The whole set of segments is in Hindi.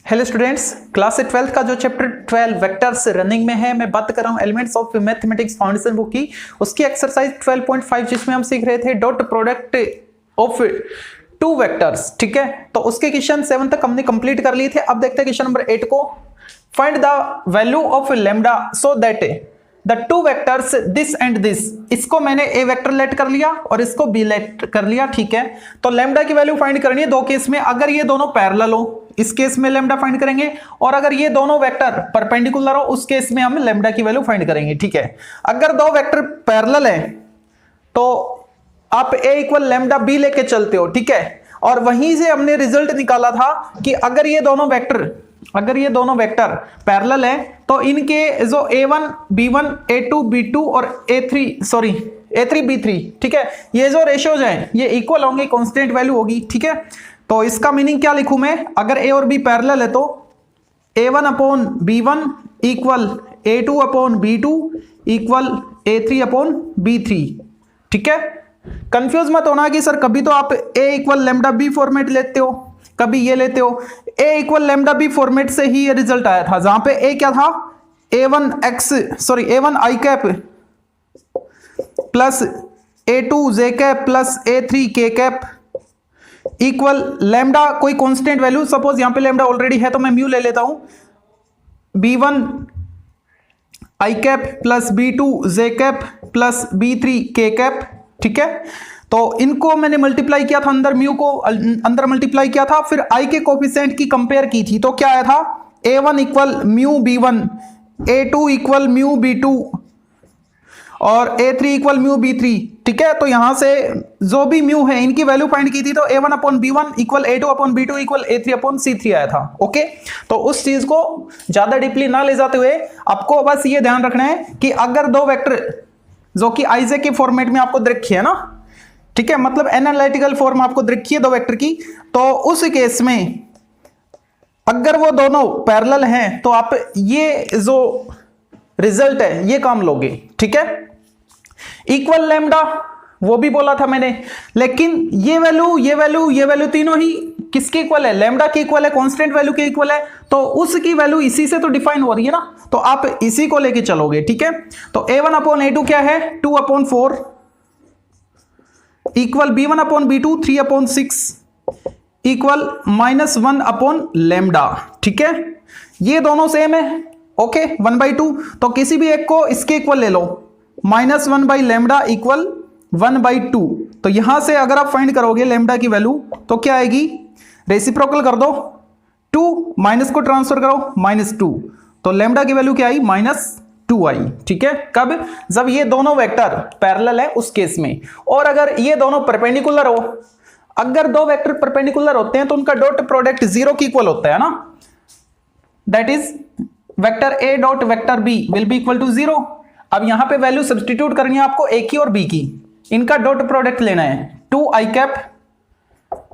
हेलो स्टूडेंट्स, क्लास 12 का जो चैप्टर 12 वेक्टर्स रनिंग में है, मैं बात कर रहा हूँ elements of mathematics foundation book की। उसकी एक्सरसाइज 12.5 जिसमें हम सीख रहे थे dot product of two vectors. ठीक है, तो उसके क्वेश्चन 7 तक हमने कंप्लीट कर लिए थे। अब देखते हैं क्वेश्चन नंबर 8 को। Find the value of lambda so that the two vectors this and this. इसको मैंने ए वेक्टर लेट कर लिया और इसको बी लेट कर लिया। ठीक है, तो लैम्डा की वैल्यू फाइंड करनी है दो केस में। अगर ये दोनों पैरेलल हो इस केस में लैम्डा फाइंड करेंगे, और अगर ये दोनों वेक्टर परपेंडिकुलर हो उस केस में हम लैम्डा की वैल्यू फाइंड करेंगे। ठीक है, अगर दो वेक्टर पैरेलल है तो आप ए इक्वल लैम्डा बी लेके चलते हो। ठीक है, और वहीं से हमने रिजल्ट निकाला था कि अगर ये दोनों वेक्टर पैरेलल है तो इनके जो a1 b1 a2 b2 और a3 b3, ठीक है, ये जो रेशियोज हैं ये इक्वल होंगे, कांस्टेंट वैल्यू होगी। ठीक है, तो इसका मीनिंग क्या लिखूं मैं? अगर a और b पैरेलल है तो a1 upon b1 equal a2 upon b2 equal a3 upon b3। ठीक है, कंफ्यूज मत होना कि सर कभी तो आप a equal lambda b format लेते हो, कभी ये लेते हो। a equal lambda b format से ही ये रिजल्ट आया था, जहां पे a क्या था, a1 i cap plus a2 j cap plus a3 k cap equal lambda कोई कांस्टेंट वैल्यू। सपोज यहां पे लैम्डा ऑलरेडी है तो मैं म्यू ले लेता हूं, b1 i cap plus b2 j cap plus b3 k cap. ठीक है, तो इनको मैंने मल्टीप्लाई किया था, अंदर म्यू को अंदर मल्टीप्लाई किया था, फिर आई के कोफिशिएंट की कंपेयर की थी, तो क्या आया था, a1 equal mu b1, a2 equal mu b2 और a3 इक्वल म्यू b3। ठीक है, तो यहां से जो भी म्यू है इनकी वैल्यू फाइंड की थी, तो a1 upon b1 equal a2 upon b2 equal a3 upon c3 आया था। ओके, तो उस चीज को ज्यादा डीपली ना ले जाते हुए आपको बस ये ध्यान रखना है कि अगर दो वेक्टर जो कि आइजे के फॉर्मेट में आपको दिखी है ना, ठीक है, मतलब एनालिटिकल फॉर्म आपको दिखी है दो वेक्टर की, तो उस केस में अगर वो दोनों पैरेलल हैं तो आप ये जो रिजल्ट है ये काम लोगे। ठीक है, इक्वल लैम्डा वो भी बोला था मैंने, लेकिन ये वैल्यू तीनों ही किसके इक्वल है, लैम्डा के इक्वल है, कांस्टेंट वैल्यू के इक्वल है, तो उसकी वैल्यू इसी से तो डिफाइन हो रही है ना, तो आप इसी को लेके चलोगे। ठीक है, तो a1 अपॉन a2 क्या है, 2 upon 4 equal b1 upon b2 3 upon 6 equal -1 upon lambda. ठीक है, ये दोनों सेम है। ओके, 1/2, तो किसी भी एक को इसके इक्वल ले लो, -1 बाई लैम्डा इक्वल 1/2। तो यहां से अगर आप फाइंड करोगे लैम्डा की वैल्यू तो क्या आएगी, रेसिप्रोकल कर दो, 2 माइनस को ट्रांसफर करो -2, तो लैम्डा की वैल्यू क्या आई, -2 आई। ठीक है, कब, जब ये दोनों वेक्टर पैरेलल है उस केस में। और अगर ये दोनों परपेंडिकुलर हो, अगर दो वेक्टर परपेंडिकुलर होते हैं तो उनका डॉट प्रोडक्ट 0 की इक्वल होता है ना, that is vector a dot vector b will be equal to 0। अब यहां पे वैल्यू सब्स्टिट्यूट करनी है आपको a की और b की, इनका डॉट प्रोडक्ट लेना है, 2 i cap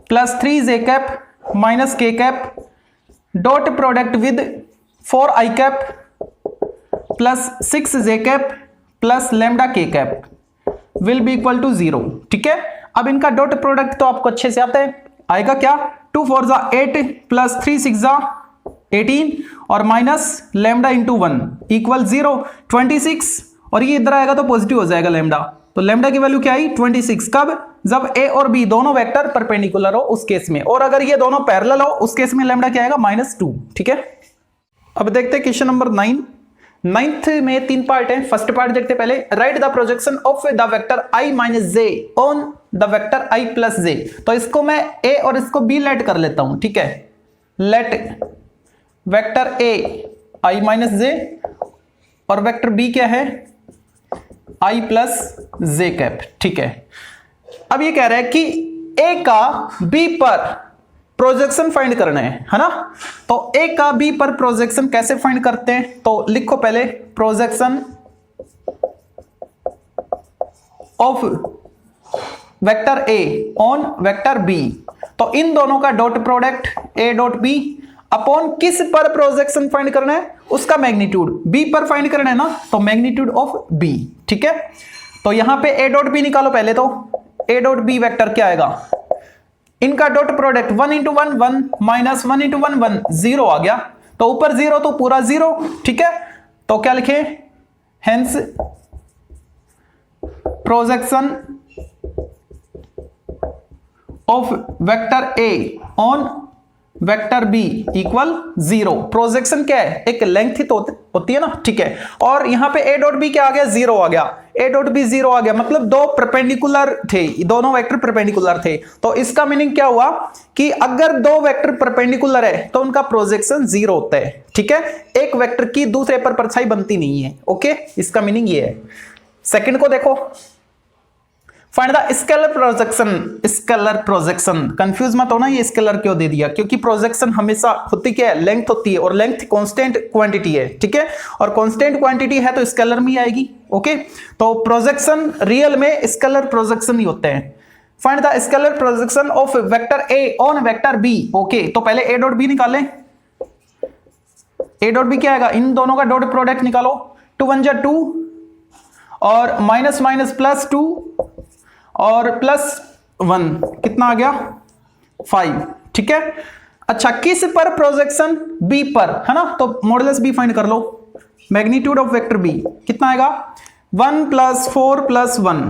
plus 3 j cap minus k cap dot product with 4 i cap plus 6 j cap plus lambda k cap will be equal to 0। ठीक है, अब इनका डॉट प्रोडक्ट तो आपको अच्छे से आता है, आएगा क्या, 2 4 जा 8 प्लस 3 6 जा 18 और माइनस लैम्डा इंटू 1 इक्वल 0 26, और ये इधर आएगा तो पॉजिटिव हो जाएगा लैम्डा, तो लैम्डा की वैल्यू क्या आई, 26। कब, जब a और b दोनों वेक्टर परपेंडिकुलर हो उस केस में, और अगर ये दोनों पैरेलल हो उस केस में लैम्डा क्या आएगा, -2। ठीक है, अब देखते हैं क्वेश्चन नंबर 9। 9th में 3 पार्ट है। फर्स्ट पार्ट देखते पहले, right the projection of the vector i minus j on the vector i plus j. तो इसको मैं a और इसको b लेट कर लेता हूं। ठीक है, let vector a i minus j और वेक्टर b क्या है, i प्लस जे कैप। ठीक है, अब ये कह रहा है कि a का b पर प्रोजेक्शन फाइंड करना है ना, तो a का b पर प्रोजेक्शन कैसे फाइंड करते हैं, तो लिखो पहले projection of vector a on vector b, तो इन दोनों का dot product a dot b upon किस पर प्रोजेक्शन फाइंड करना है, उसका मैग्नीट्यूड b पर फाइंड करना है ना, तो मैग्नीट्यूड ऑफ b। ठीक है, तो यहां पे a डॉट b निकालो पहले, तो a डॉट b वेक्टर क्या आएगा, इनका dot product 1 into 1 1 minus 1 into 1 1 0 आ गया, तो ऊपर 0 तो पूरा 0, ठीक है। तो क्या लिखे, hence projection of vector A on vector B equal 0। Projection क्या है, एक लेंथ ही तो होती है ना, ठीक है। और यहां पे ए डॉट बी क्या आ गया, 0 आ गया, ए डॉट बी 0 आ गया, मतलब दो परपेंडिकुलर थे, दोनों वेक्टर परपेंडिकुलर थे। तो इसका मीनिंग क्या हुआ कि अगर दो वेक्टर परपेंडिकुलर है तो उनका प्रोजेक्शन 0 होता है, ठीक है। एक वेक्टर की दूसरे पर परछाई बनती नहीं है, ओके, इसका मीनिंग ये है। सेकंड को देखो, find the scalar projection. Scalar projection, confuse मत होना ये स्केलर क्यों दे दिया, क्योंकि प्रोजेक्शन हमेशा होती क्या है, लेंथ होती है, और लेंथ कांस्टेंट क्वांटिटी है, ठीक है। और कांस्टेंट क्वांटिटी है तो स्केलर में आएगी, ओके। तो प्रोजेक्शन रियल में स्केलर प्रोजेक्शन ही होते हैं। Find the scalar projection of vector A on vector B, okay. तो पहले ए डॉट बी निकालें। ए डॉट बी क्या आएगा, इन दोनों का डॉट प्रोडक्ट निकालो, 2 1 जा 2 और माइनस माइनस प्लस 2 और प्लस 1 कितना आ गया, 5, ठीक है। अच्छा, किस पर प्रोजेक्शन, बी पर, है ना। तो मॉडुलस बी फाइंड कर लो, मैग्नीट्यूड ऑफ वेक्टर बी कितना आएगा, 1 + 4 + 1,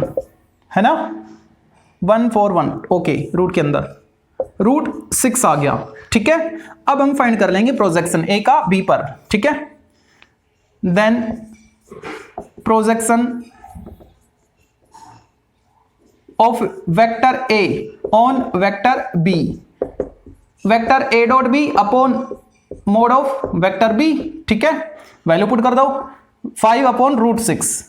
है ना, 1 4 1, ओके। रूट के अंदर √6 आ गया, ठीक है। अब हम फाइंड कर लेंगे प्रोजेक्शन ए का बी पर, ठीक है। Then projection of vector A on vector B, vector A dot B upon mod of vector B, ठीक है। वैल्यू पुट कर दो, 5/√6,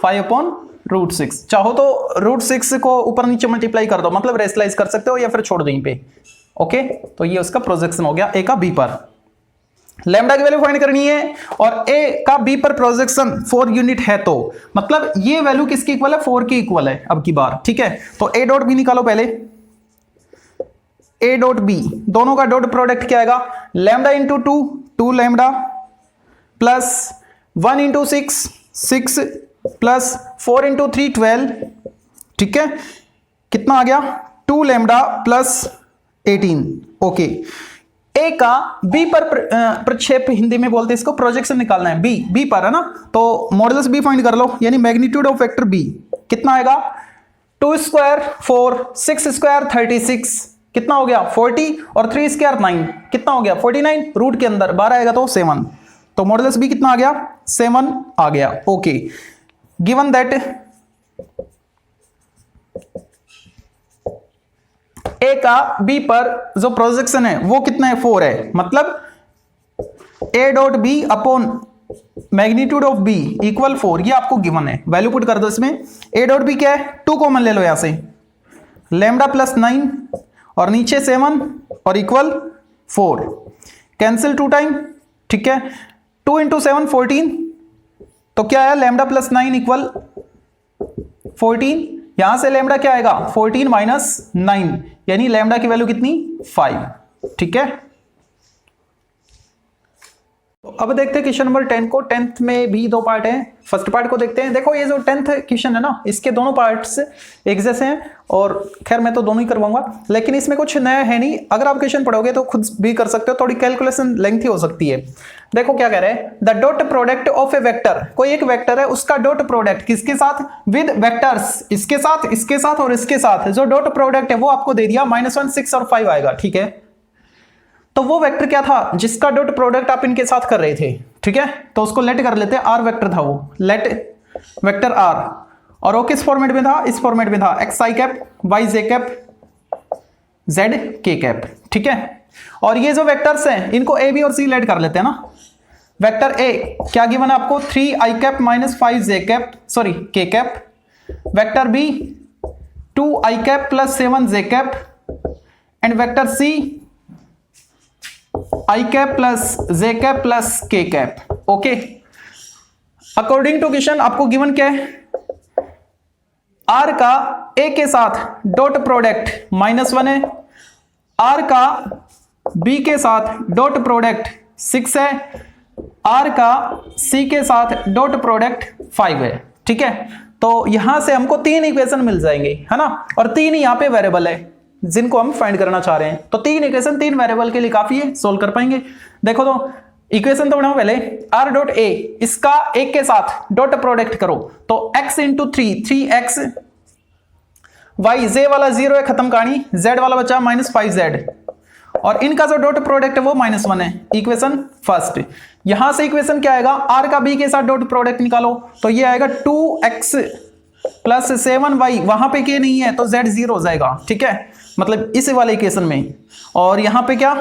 5/√6। चाहो तो √6 को ऊपर नीचे मल्टीप्लाई कर दो, मतलब रेशनलाइज कर सकते हो या फिर छोड़ दो यहीं पे, ओके। तो ये उसका प्रोजेक्शन हो गया ए का बी पर। लैम्डा की वैल्यू फाइंड करनी है, और ए का बी पर प्रोजेक्शन 4 यूनिट है, तो मतलब ये वैल्यू किसकी इक्वल है, 4 की इक्वल है अब की बार, ठीक है। तो ए डॉट बी निकालो पहले, ए डॉट बी, दोनों का डॉट प्रोडक्ट क्या आएगा, lambda into 2 2 lambda plus 1 into 6 6 plus 4 into 3 12, ठीक है। कितना आ गया, 2 लैम्डा प्लस 18, ओके। ए का बी पर प्रक्षेप, हिंदी में बोलते हैं इसको, प्रोजेक्शन निकालना है, बी पर, है ना। तो मॉडुलस बी फाइंड कर लो, यानी मैग्नीट्यूड ऑफ वेक्टर बी कितना आएगा, 2 स्क्वायर 4, 6 स्क्वायर 36, कितना हो गया 40, और 3 स्क्वायर 9, कितना हो गया 49, रूट के अंदर 12 आएगा तो 7। तो मॉडुलस बी कितना आ गया, 7 आ गया, ओके। गिवन दैट ए का बी पर जो प्रोजेक्शन है वो कितना है, 4 है, मतलब A dot B upon magnitude of B equal 4, ये आपको गिवन है। वैल्यू पुट कर दो इसमें, ए डॉट बी क्या है, 2 कॉमन ले लो यहां से, लैम्डा प्लस 9 और नीचे 7 और इक्वल 4, कैंसिल 2 टाइम, ठीक है। 2 इंटू 7 14, तो क्या है, लैम्डा प्लस 9 इक्वल 14, यहां से लैम्डा क्या आएगा, 14 माइनस 9, यानी लैम्डा की वैल्यू कितनी, 5, ठीक है। तो अब देखते हैं क्वेश्चन नंबर 10 को। 10th में भी 2 पार्ट हैं, फर्स्ट पार्ट को देखते हैं। देखो ये जो 10th क्वेश्चन है ना, इसके दोनों पार्ट्स एक जैसे हैं, और खैर मैं तो दोनों ही करवाऊंगा, लेकिन इसमें कुछ नया है नहीं। अगर आप क्वेश्चन पढ़ोगे तो खुद भी कर सकते हो, थोड़ी कैलकुलेशन लेंथी हो सकती है। देखो क्या कह रहे हैं, the dot product of A vector, कोई एक वेक्टर है, उसका डॉट प्रोडक्ट किसके साथ, विद वेक्टर्स, इसके साथ, इसके साथ और इसके साथ, जो डॉट प्रोडक्ट है वो आपको दे दिया -1 6 और 5 आएगा, ठीक है। तो वो वेक्टर क्या था जिसका डॉट प्रोडक्ट आप इनके साथ कर रहे थे, ठीक है। तो उसको लेट कर लेते हैं, आर वेक्टर था वो, लेट वेक्टर आर, और वो किस फॉर्मेट में था, इस फॉर्मेट में था, एक्स आई कैप वाई जे कैप जेड के कैप, ठीक है। और ये जो वेक्टर्स हैं इनको ए बी और सी लेट कर लेते हैं ना। वेक्टर ए क्या गिवन है आपको, 3 I cap -5 J cap, sorry K cap. Vector B 2 I cap + 7 J cap, and vector C I cap + J cap + K cap, okay. According to question आपको गिवन क्या है, आर का ए के साथ डॉट प्रोडक्ट -1 है, आर का बी के साथ डॉट प्रोडक्ट 6 है, आर का सी के साथ डॉट प्रोडक्ट 5 है, ठीक है। तो यहां से हमको 3 इक्वेशन मिल जाएंगे, है ना, और 3 ही यहां पे वेरिएबल है, जिनको हम फाइंड करना चाह रहे हैं। तो 3 इक्वेशन 3 वेरिएबल के लिए काफी है, सोल्व कर पाएंगे। देखो तो इक्वेशन तो बनाओ पहले, r डॉट a इसका एक के साथ डॉट प्रोडक्ट करो तो x into 3x y, z वाला 0 है, खत्म कहानी, z वाला बचा -5z और इनका जो डॉट प्रोडक्ट है वो -1 है। Equation first. यहां से इक्वेशन क्या आएगा, r का b के साथ डॉट प्रोडक्ट निकालो तो ये आएगा 2x प्लस 7y, वहां पे k नहीं है तो z 0 हो जाएगा, ठीक है, मतलब इस वाले इक्वेशन में। और यहां पे क्या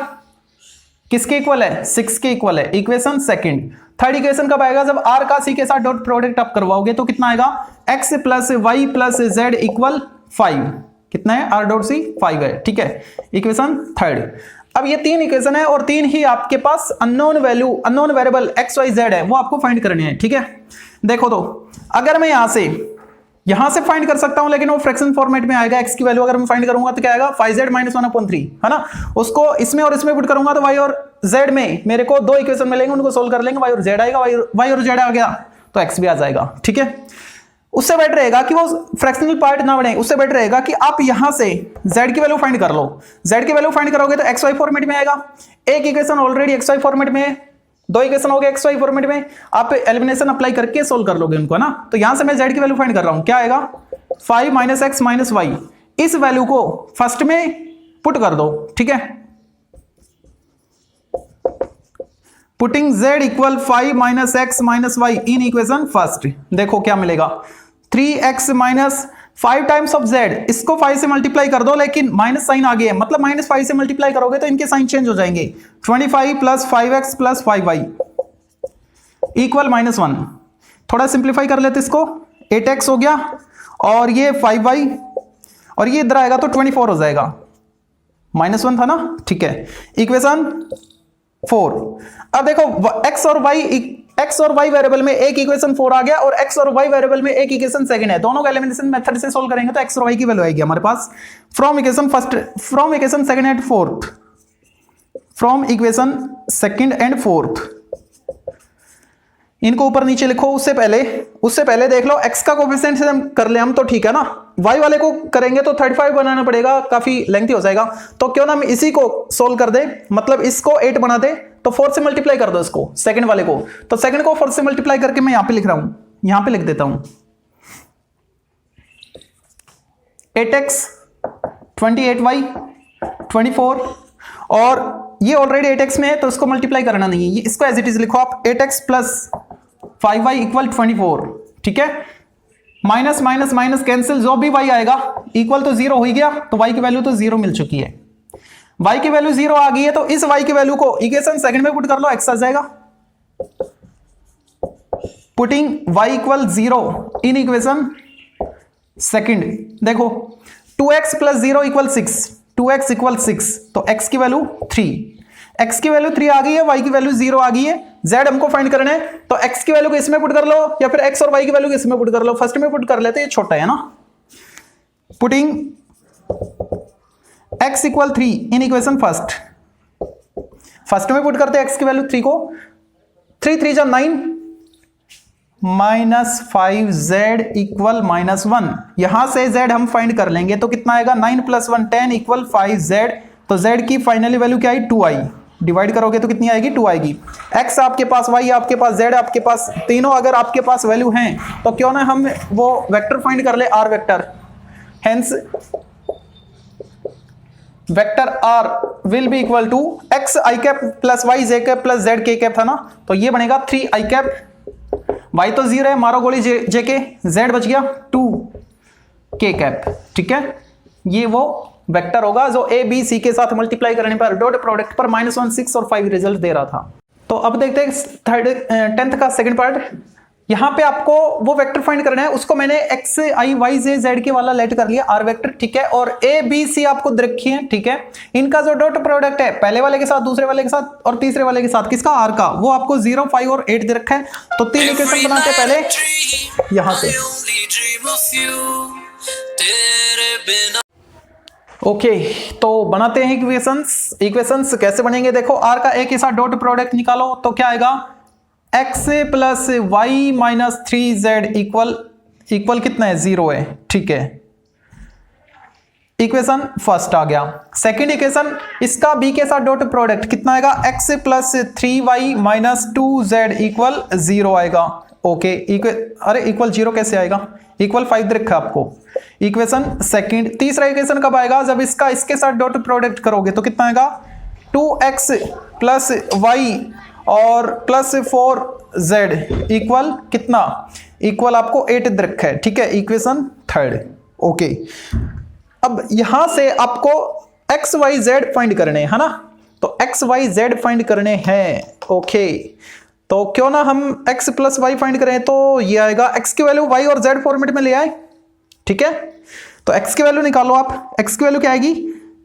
किसके इक्वल है, 6 के इक्वल है। Equation second. थर्ड इक्वेशन कब आएगा, जब r का c के साथ डॉट प्रोडक्ट आप करवाओगे तो कितना आएगा, x plus y plus z equal 5। कितना है, r डॉट c 5 है, ठीक है। Equation third. अब ये 3 इक्वेशन है और 3 ही आपके पास unknown value, unknown variable x y z है, वो आपको फाइंड करने हैं, ठीक है। देखो तो अगर मैं यहां से फाइंड कर सकता हूं, लेकिन वो फ्रैक्शन फॉर्मेट में आएगा। x की वैल्यू अगर मैं फाइंड करूंगा तो क्या आएगा, 5z - 1/3, है ना। उसको इसमें और इसमें पुट करूंगा तो y और z में मेरे को 2 इक्वेशन मिलेंगे, उनको सोल्व कर लेंगे, y और z आएगा, y और z आ गया तो x भी आ जाएगा, ठीक है। उससे बेटर रहेगा कि वो फ्रैक्शनल पार्ट ना बने, उससे बेटर रहेगा कि आप यहां से z की वैल्यू फाइंड कर लो। z की वैल्यू फाइंड करोगे तो xy फॉर्मेट में आएगा। एक इक्वेशन ऑलरेडी xy फॉर्मेट में है, 2 इक्वेशन हो गए xy फॉर्मेट में, आप एलिमिनेशन अप्लाई करके सोल्व कर लोगे उनको, है ना। तो यहां से मैं z की वैल्यू फाइंड कर रहा हूं, क्या आएगा 5 - x - y। इस वैल्यू को फर्स्ट में पुट कर दो, ठीक है। Putting z equal 5 - x - y in equation first. देखो क्या मिलेगा, 3x minus 5 times of z, इसको 5 से मल्टीप्लाई कर दो, लेकिन माइनस साइन आ गया है, मतलब -5 से मल्टीप्लाई करोगे तो इनके साइन चेंज हो जाएंगे। 25 plus 5x plus 5y equal -1। थोड़ा सिंप्लीफाई कर लेते इसको, 8x हो गया और ये 5y और ये इधर आएगा तो 24 हो जाएगा, -1 था ना, ठीक है। इक्वेशन 4। अब देखो x और y वेरिएबल में एक इक्वेशन 4 आ गया और x और y वेरिएबल में एक इक्वेशन सेकंड है। दोनों का एलिमिनेशन मेथड से सॉल्व करेंगे तो x और y की वैल्यू आएगी हमारे पास from equation second and fourth, from equation second and fourth. इनको ऊपर नीचे लिखो। उससे पहले देख लो x का कोफिशिएंट से हम कर ले हम तो ठीक है ना, y वाले को करेंगे तो 35 बनाना पड़ेगा, काफी लेंथी हो जाएगा। तो क्यों ना हम इसी को सोल्व कर दे, मतलब इसको 8 बना दे तो 4 से मल्टीप्लाई कर दो इसको, सेकंड वाले को। तो सेकंड को 4 से मल्टीप्लाई करके मैं यहां पे लिख रहा हूं, यहां पे लिख देता हूं 8x 28y 24 और ये ऑलरेडी 8x में है तो इसको मल्टीप्लाई करना नहीं है, ये इसको एज इट इज लिखो आप 8x प्लस 5y इक्वल 24, ठीक है। माइनस माइनस माइनस कैंसिल, जो भी y आएगा इक्वल तो 0 हो ही गया, तो y की वैल्यू तो 0 मिल चुकी है। y की वैल्यू 0 आ गई है तो इस y की वैल्यू को इक्वेशन सेकंड में पुट कर लो, x आ जाएगा। पुटिंग y इक्वल 0 इन इक्वेशन सेकंड। देखो 2x plus 0 equal 6, 2x equal 6, तो x की वैल्यू 3, x की वैल्यू 3 आ गई है, y की वैल्यू 0 आ गई है। z हमको फाइंड करना है तो x की वैल्यू को इसमें पुट कर लो या फिर x और y की वैल्यू को इसमें पुट कर लो। फर्स्ट में पुट कर लेते, ये छोटा है ना। Putting x equal 3 in equation first में पुट करते x की वैल्यू 3 को, 3 3 जा 9 -5z इक्वल -1। यहां से z हम फाइंड कर लेंगे तो कितना आएगा, 9 + 1 10 इक्वल 5z। तो z की फाइनली वैल्यू क्या आई, 2i। डिवाइड करोगे तो कितनी आएगी, 2 आएगी। x आपके पास, y आपके पास, z आपके पास, तीनों अगर आपके पास वैल्यू हैं तो क्यों ना हम वो वेक्टर फाइंड कर ले, r vector. Hence vector r will be equal to x i cap plus y j cap plus z k cap था ना, तो ये बनेगा 3 i कैप, y तो 0 है, मारो गोली जे के, z बच गया 2 k कैप, ठीक है। ये वो वेक्टर होगा जो a b c के साथ मल्टीप्लाई करने पर डॉट प्रोडक्ट पर -1 6 और 5 रिजल्ट दे रहा था। तो अब देखते हैं 10th का सेकंड पार्ट। यहां पे आपको वो वेक्टर फाइंड करना है, उसको मैंने x i y j z के वाला लेट कर लिया, r वेक्टर, ठीक है। और a b c आपको दे रखी है, ठीक है। इनका जो डॉट प्रोडक्ट है पहले वाले के साथ, दूसरे वाले के साथ और तीसरे वाले के साथ, किसका, r का, वो आपको 0 5 और 8 दे रखा है। तो 3 इक्वेशन बनाते हैं पहले यहां से। ओके तो बनाते हैं इक्वेशंस कैसे बनेंगे। देखो r का a के साथ डॉट प्रोडक्ट निकालो तो क्या आएगा, x plus y minus 3z equal कितना है, 0 है, ठीक है। इक्वेशन फर्स्ट आ गया। सेकंड इक्वेशन, इसका बी के साथ डॉट प्रोडक्ट कितना आएगा, x plus 3y minus 2z equal 0 आएगा। ओके, अरे इक्वल 0 कैसे आएगा, इक्वल 5 दे रखा है आपको। Equation second. तीसरा इक्वेशन कब आएगा, जब इसका इसके साथ डॉट प्रोडक्ट करोगे तो कितना आएगा, 2x प्लस y और प्लस 4z इक्वल कितना, इक्वल आपको 8 दे रखा है। ठीक है, इक्वेशन थर्ड। ओके, अब यहां से आपको x y z फाइंड करने हैं, है ना, तो x y z फाइंड करने हैं। ओके, तो क्यों ना हम x प्लस वाई फाइंड करें, तो ये आएगा x की वैल्यू y और z फॉर्मेट में ले आए। ठीक है, तो x की वैल्यू निकालो आप, x की वैल्यू क्या आएगी,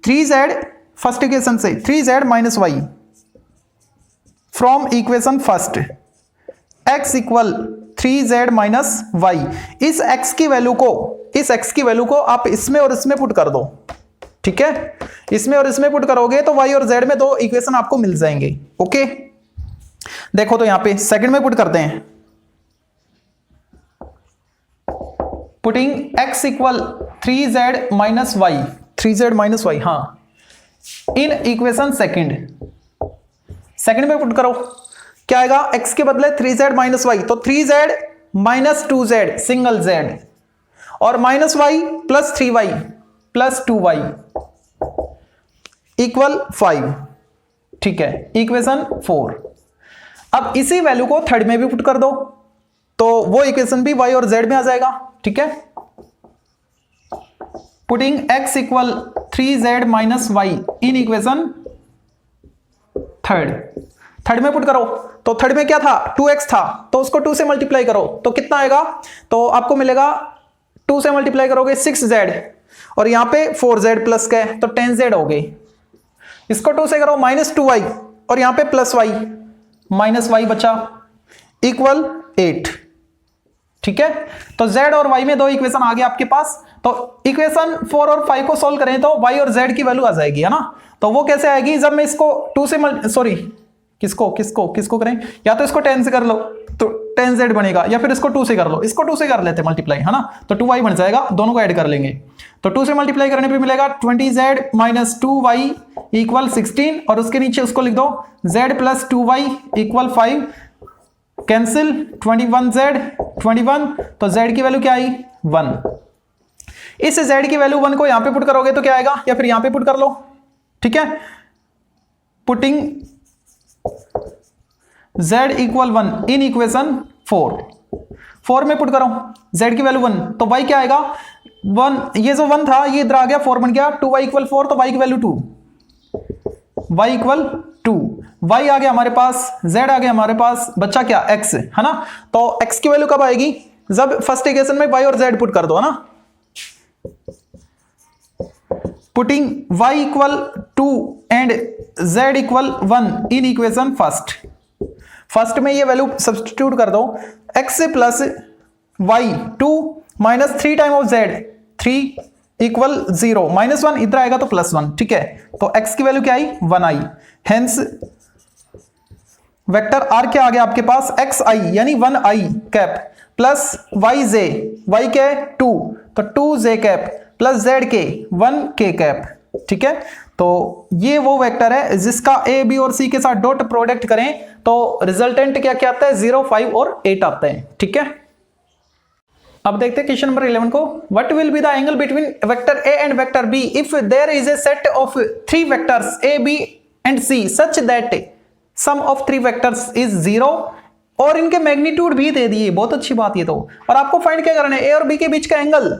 3z, फर्स्ट इक्वेशन से 3z minus Y from equation first, x equal 3z minus Y. इस x की वैल्यू को आप इसमें और इसमें पुट कर दो। ठीक है, इसमें और इसमें पुट करोगे तो y और z में दो इक्वेशन आपको मिल जाएंगे। ओके, देखो तो यहां पे सेकंड में पुट करते हैं, putting x equal 3z minus Y, 3z minus Y, हाँ, इन इक्वेशन सेकंड में पुट करो, क्या आएगा, x के बदले 3z माइनस वाई, तो 3z minus 2z single z और minus Y plus 3y plus 2y equal 5। ठीक है, इक्वेशन 4। अब इसी वैल्यू को थर्ड में भी पुट कर दो, तो वो इक्वेशन भी y और z में आ जाएगा। ठीक है, putting x equal 3z minus Y in equation third में पुट करो, तो थर्ड में क्या था, 2x था, तो उसको 2 से मल्टीप्लाई करो तो कितना आएगा, तो आपको मिलेगा 2 से मल्टीप्लाई करोगे 6z और यहां पे 4z प्लस का है तो 10z हो गई। इसको 2 से करो माइनस 2y और यहां पे प्लस y, माइनस y बचा इक्वल 8। ठीक है, तो z और y में दो इक्वेशन आ गए आपके पास। तो इक्वेशन 4 और 5 को सोल्व करें तो y और z की वैल्यू आ जाएगी, है ना। तो वो कैसे आएगी, जब मैं इसको 2 से किसको करें, या तो इसको 10 से कर लो तो 10z बनेगा, या फिर इसको 2 से कर लो, इसको 2 से कर लेते मल्टीप्लाई, है ना, तो 2y बन जाएगा, दोनों को ऐड कर लेंगे। तो 2 से मल्टीप्लाई करने पे मिलेगा 20z माइनस 2y इक्वल 16 और उसके नीचे उसको लिख दो z plus 2y equal 5, cancel 21z 21, तो z की वैल्यू क्या आई 1। इस z की वैल्यू 1 को यहां पे पुट करोगे तो क्या आएगा, या फिर यहां पे पुट कर लो। ठीक है, putting z equal 1 in equation 4 में पुट करो z की वैल्यू 1, तो y क्या आएगा 1, ये जो 1 था ये इधर आ गया 4 बन गया, 2y इक्वल 4, तो y की वैल्यू 2, y इक्वल 2, y आ गया हमारे पास, z आ गया हमारे पास, बच्चा क्या x, है ना। तो x की वैल्यू कब आएगी, जब फर्स्ट इक्वेशन में y और z पुट कर दो, है ना। Putting y equal 2 and z equal 1 in equation first में ये वैल्यू सब्स्टिट्यूट कर दो, x plus y 2 minus 3 time of z 3 equal 0, minus 1 इधर आएगा तो प्लस 1। ठीक है, तो x की वैल्यू क्या आई 1 आई, हेंस वेक्टर r क्या आ गया आपके पास xi यानी 1 i cap plus yj, y के 2 तो 2j कैप प्लस z के 1k कैप। ठीक है, तो ये वो वेक्टर है जिसका a b और c के साथ डॉट प्रोडक्ट करें तो रिजल्टेंट क्या क्या आता है 0, 5 और 8 आता है। ठीक है, अब देखते हैं क्वेश्चन नंबर 11 को। What will be the angle between vector a and vector b if there is a set of 3 vectors a b and c such that sum of 3 vectors is 0 और इनके मैग्नीट्यूड भी दे दिए। बहुत अच्छी बात ये तो। और आपको फाइंड क्या करना है, a और b के बीच का एंगल,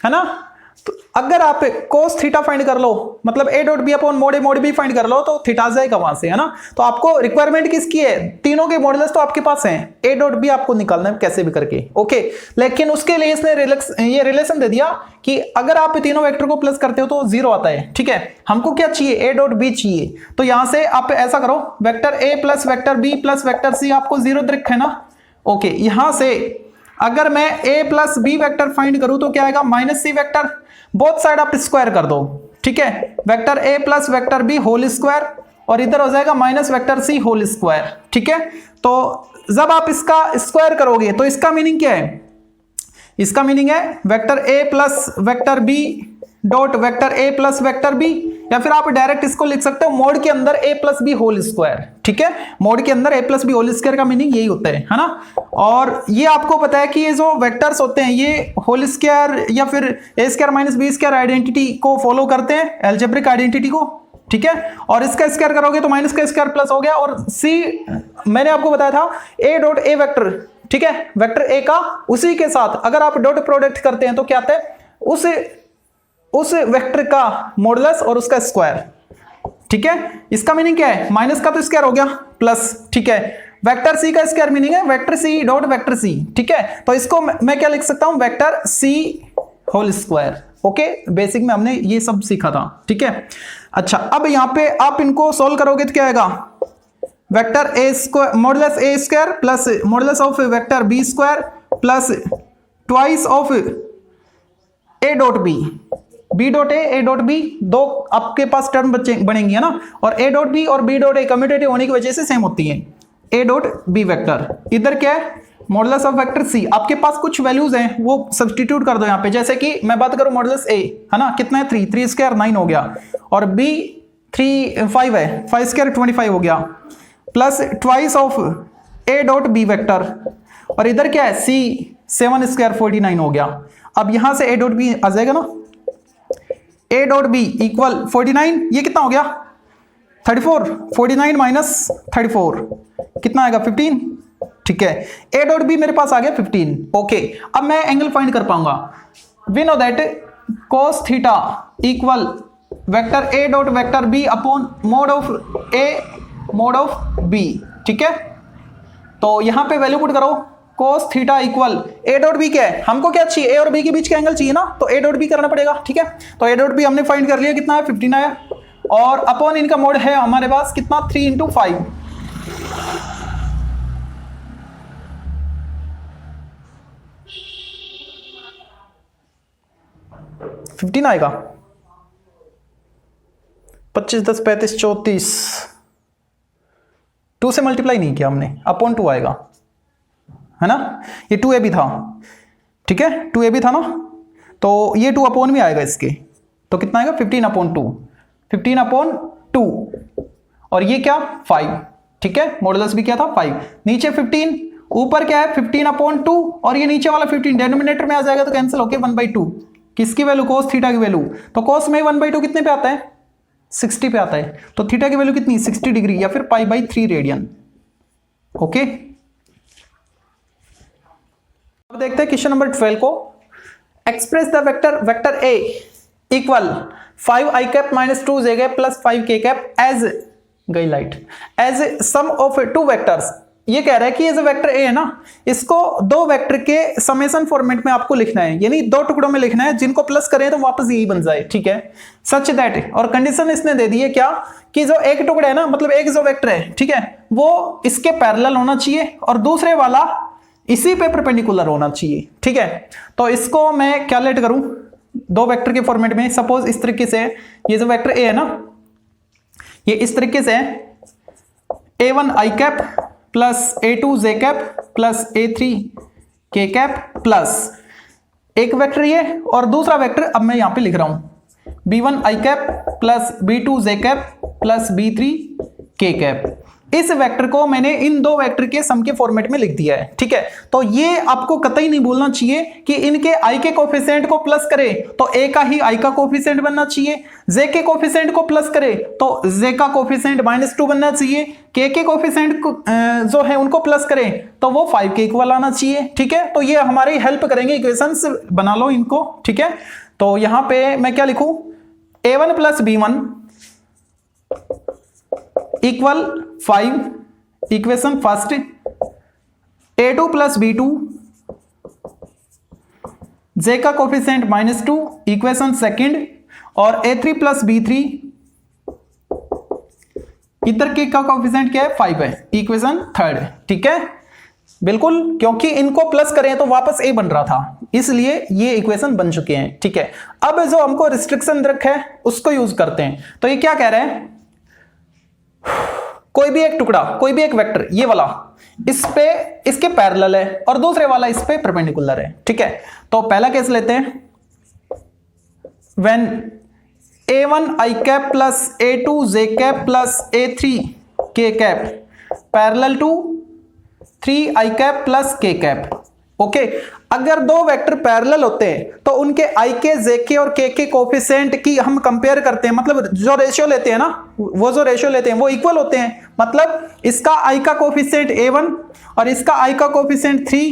है ना। तो अगर आप cos थीटा फाइंड कर लो, मतलब a dot B upon mod a mod b find कर लो तो थीटा जाएगा वहां से, है ना। तो आपको रिक्वायरमेंट किसकी है, तीनों के मॉडुलस तो आपके पास हैं, a डॉट b आपको निकालना है कैसे भी करके। ओके, लेकिन उसके लिए इसने ये रिलेशन दे दिया कि अगर आप तीनों वेक्टर को प्लस करते हो तो 0 आता है। ठीक है, हमको क्या चाहिए, a डॉट b चाहिए, तो यहां से आप ऐसा करो vector a plus vector b plus vector c आपको 0 दिख है ना। ओके, यहां से अगर मैं a plus b vector find करूं तो क्या आएगा minus c vector, both side आप स्क्वायर कर दो। ठीक है, vector a plus vector b whole square और इधर हो जाएगा minus vector c whole square. ठीक है, तो जब आप इसका स्क्वायर करोगे तो इसका मीनिंग क्या है, इसका मीनिंग है vector A plus vector B dot vector A plus vector B, या फिर आप डायरेक्ट इसको लिख सकते हो मोड के अंदर ए प्लस बी होल स्क्वायर। ठीक है, मोड के अंदर ए प्लस बी होल स्क्वायर का मीनिंग यही होता है ना। और ये आपको पता है कि ये जो वेक्टर्स होते हैं ये होल स्क्वायर या फिर a square minus B square identity को फॉलो करते हैं, अलजेब्रिक आइडेंटिटी को। ठीक है, और इसका स्क्वायर करोगे तो माइनस का स्क्वायर प्लस हो गया। और सी मैंने आपको बताया था ए डॉट ए वेक्टर, ठीक है, वेक्टर ए का उसी के साथ अगर आप डॉट प्रोडक्ट करते हैं तो क्या आता है, उस वेक्टर का मॉडुलस और उसका स्क्वायर। ठीक है, इसका मीनिंग क्या है, माइनस का तो स्क्वायर हो गया प्लस। ठीक है, वेक्टर सी का स्क्वायर मीनिंग है vector C dot vector C. ठीक है, तो इसको मैं क्या लिख सकता हूं, vector C whole square. Okay, basic में हमने ये सब सीखा था। ठीक है, अच्छा अब यहां पे आप इनको सोल्व करोगे तो क्या आएगा, vector A square modulus A square plus modulus of vector B square plus twice of A dot B, B dot A dot B, दो आपके पास टर्म बनेंगी है ना, और ए डॉट बी और बी डॉट ए कम्यूटेटिव होने की वजह से सेम होती है। ए डॉट बी वेक्टर, इधर क्या है मॉडुलस ऑफ वेक्टर सी, आपके पास कुछ वैल्यूज हैं वो सब्स्टिट्यूट कर दो यहाँ पे। जैसे कि मैं बात करूं मॉडुलस ए है ना, कितना है 3 स्क्वायर 9 हो गया, और बी 5 है, 5 स्क्वायर 25 हो गया, plus twice of A dot B vector, और इधर क्या है सी 7 स्क्वायर 49 हो गया। अब यहां से ए डॉट बी आ जाएगा ना, ए डॉट बी इक्वल 49, ये कितना हो गया 34, 49 माइनस 34 कितना आएगा 15। ठीक है, ए डॉट बी मेरे पास आ गया 15। ओके, अब मैं एंगल फाइंड कर पाऊंगा। We know that cos theta equal vector A dot vector B upon mod of A mod of B. ठीक है, तो यहां पे वैल्यू पुट करो, cos theta equal A dot B क्या है, हमको क्या चाहिए, ए और बी के बीच का एंगल चाहिए ना, तो ए डॉट बी करना पड़ेगा। ठीक है, तो ए डॉट बी हमने फाइंड कर लिया, कितना है 15 आया, और अपॉन इनका मोड है हमारे पास कितना 3 × 5, 15 आएगा, 25 10 35 34, 2 से मल्टीप्लाई नहीं किया हमने, अपॉन 2 आएगा है ना, ये 2ab था। ठीक है, 2ab था ना, तो ये 2 अपॉन में आएगा इसके, तो कितना आएगा 15/2, 15/2, और ये क्या 5। ठीक है, मॉडुलस भी क्या था 5, नीचे 15, ऊपर क्या है 15/2, और ये नीचे वाला 15 डिनोमिनेटर में आ जाएगा तो कैंसिल होके 1/2। किसकी वैल्यू, cos थीटा की वैल्यू, तो cos में 1/2 कितने पे आता है 60 पे आता है, तो थीटा की वैल्यू कितनी 60 डिग्री या फिर π/3 रेडियन। ओके, अब देखते हैं क्वेश्चन नंबर 12 को। Express the vector A equal 5i cap minus 2j cap plus 5k cap as गई light as sum of 2 vectors. ये कह रहा है कि ये जो वेक्टर ए है ना, इसको 2 वेक्टर के समेशन फॉर्मेट में आपको लिखना है, यानी 2 टुकड़ों में लिखना है, जिनको प्लस करें तो वापस यही बन जाए। ठीक है, सच दैट, और कंडीशन इसने दे दी है क्या, कि जो एक टुकड़ा है ना, मतलब एक जो वेक्टर है, ठीक है, वो इसके पैरेलल होना चाहिए और दूसरे वाला इसी पे परपेंडिकुलर होना चाहिए। ठीक है, तो इसको मैं क्या लेट करूं 2 वेक्टर के फॉर्मेट में। सपोज इस तरीके से ये जो वेक्टर ए है ना, ये इस तरीके से a1 i cap plus a2 j cap plus a3 k cap plus एक वेक्टर ये, और दूसरा वेक्टर अब मैं यहां पे लिख रहा हूं b1 i cap plus b2 j cap plus b3 k cap. इस वेक्टर को मैंने इन 2 वेक्टर के सम के फॉर्मेट में लिख दिया है। ठीक है, तो ये आपको कतई नहीं बोलना चाहिए कि इनके i के कोफिशिएंट को प्लस करे तो a का ही i का कोफिशिएंट बनना चाहिए, j के कोफिशिएंट को प्लस करे तो j का कोफिशिएंट -2 बनना चाहिए, k के कोफिशिएंट जो है उनको प्लस करें तो वो 5 के इक्वल आना चाहिए। ठीक है, तो ये हमारी हेल्प करेंगे, इक्वेशंस बना लो इनको। ठीक है, तो यहां पे मैं क्या लिखूं, a1 plus b1 equal 5, equation first, a2 plus b2, j का कोफिशिएंट -2, इक्वेशन सेकंड, और a3 प्लस b3, इधर के का कोफिशिएंट क्या है 5 है, इक्वेशन थर्ड। ठीक है, बिल्कुल, क्योंकि इनको प्लस करें तो वापस a बन रहा था, इसलिए ये इक्वेशन बन चुके हैं। ठीक है, अब जो हमको रिस्ट्रिक्शन रखा है उसको यूज करते हैं। तो ये क्या कह रहे हैं, कोई भी एक टुकड़ा, कोई भी एक वेक्टर, ये वाला इस पे इसके पैरेलल है और दूसरे वाला इस पे परपेंडिकुलर है, ठीक है। तो पहला केस लेते हैं, when a1 i cap plus a2 j cap plus a3 k cap parallel to 3 i cap plus k cap. Okay, अगर दो वेक्टर पैरेलल होते हैं तो उनके i के j के और k के कोफिशिएंट की हम कंपेयर करते हैं, मतलब जो रेशियो लेते हैं ना, वो जो रेशियो लेते हैं वो इक्वल होते हैं। मतलब इसका i का कोफिशिएंट a1 और इसका i का कोफिशिएंट 3,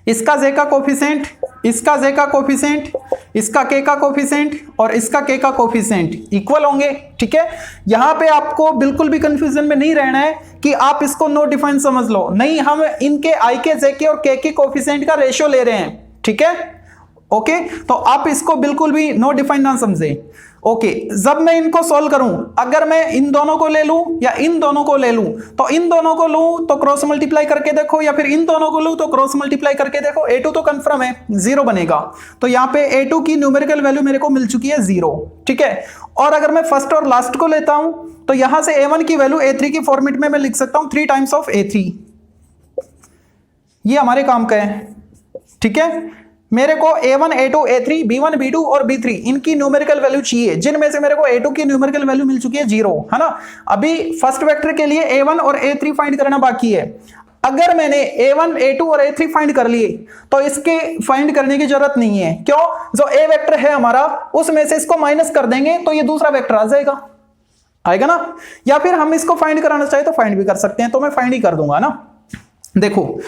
इसका j का कोफिशिएंट, इसका j का कोफिशिएंट, इसका k का कोफिशिएंट और इसका k का कोफिशिएंट इक्वल होंगे, ठीक है। यहां पे आपको बिल्कुल भी कंफ्यूजन में नहीं रहना है कि आप इसको नो डिफाइन समझ लो, नहीं, हम इनके i के j के और k के कोफिशिएंट का रेशियो ले रहे हैं, ठीक है। ओके, तो आप इसको बिल्कुल भी नो डिफाइन ना समझे। ओके, जब मैं इनको सॉल्व करूं, अगर मैं इन दोनों को ले लूं या इन दोनों को ले लूं, तो इन दोनों को लूं तो क्रॉस मल्टीप्लाई करके देखो, या फिर इन दोनों को लूं तो क्रॉस मल्टीप्लाई करके देखो, a2 तो कंफर्म है 0 बनेगा। तो यहाँ पे a2 की न्यूमेरिकल वैल्यू मेरे को मिल चुकी है 0, ठीक है। और अगर मैं फर्स्ट और लास्ट को लेता हूं तो यहां से a1 की वैल्यू a3 की फॉर्मेट में मैं लिख सकता हूं 3 टाइम्स ऑफ a3। ये हमारे काम का है, ठीक है। मेरे को a1 a2 a3 b1 b2 और b3 इनकी न्यूमेरिकल वैल्यू चाहिए, जिनमें से मेरे को a2 की न्यूमेरिकल वैल्यू मिल चुकी है 0, है ना। अभी फर्स्ट वेक्टर के लिए a1 और a3 फाइंड करना बाकी है। अगर मैंने a1 a2 और a3 फाइंड कर लिए तो इसके फाइंड करने की जरूरत नहीं है, क्यों? जो a वेक्टर है हमारा उसमें से इसको माइनस कर देंगे तो ये दूसरा वेक्टर आ जाएगा, आएगा ना। या फिर हम इसको फाइंड कराना चाहे तो फाइंड भी कर सकते हैं, तो मैं फाइंड ही कर दूंगा ना। देखो,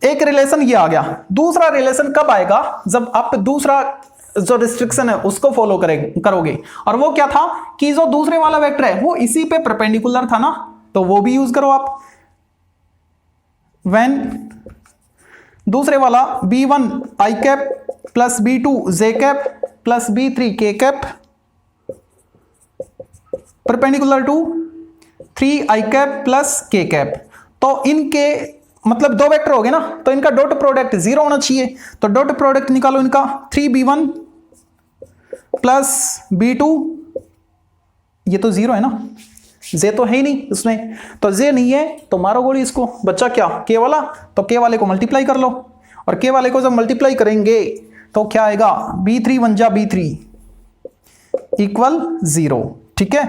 एक रिलेशन ये आ गया, दूसरा रिलेशन कब आएगा? जब आप दूसरा जो रिस्ट्रिक्शन है उसको फॉलो करोगे। और वो क्या था कि जो दूसरे वाला वेक्टर है वो इसी पे परपेंडिकुलर था ना, तो वो भी यूज करो आप। व्हेन दूसरे वाला b1 i cap plus b2 j cap plus b3 k cap perpendicular to 3 i cap plus k cap, तो इनके मतलब दो वेक्टर हो गए ना, तो इनका डॉट प्रोडक्ट 0 होना चाहिए। तो डॉट प्रोडक्ट निकालो इनका, 3b1 प्लस b2, ये तो 0 है ना, जे तो है ही नहीं उसमें, तो जे नहीं है तो मारो गोली इसको, बच्चा क्या के वाला, तो के वाले को मल्टीप्लाई कर लो, और के वाले को जब मल्टीप्लाई करेंगे तो क्या आएगा, b3 1 जा b3 इक्वल 0, ठीक है।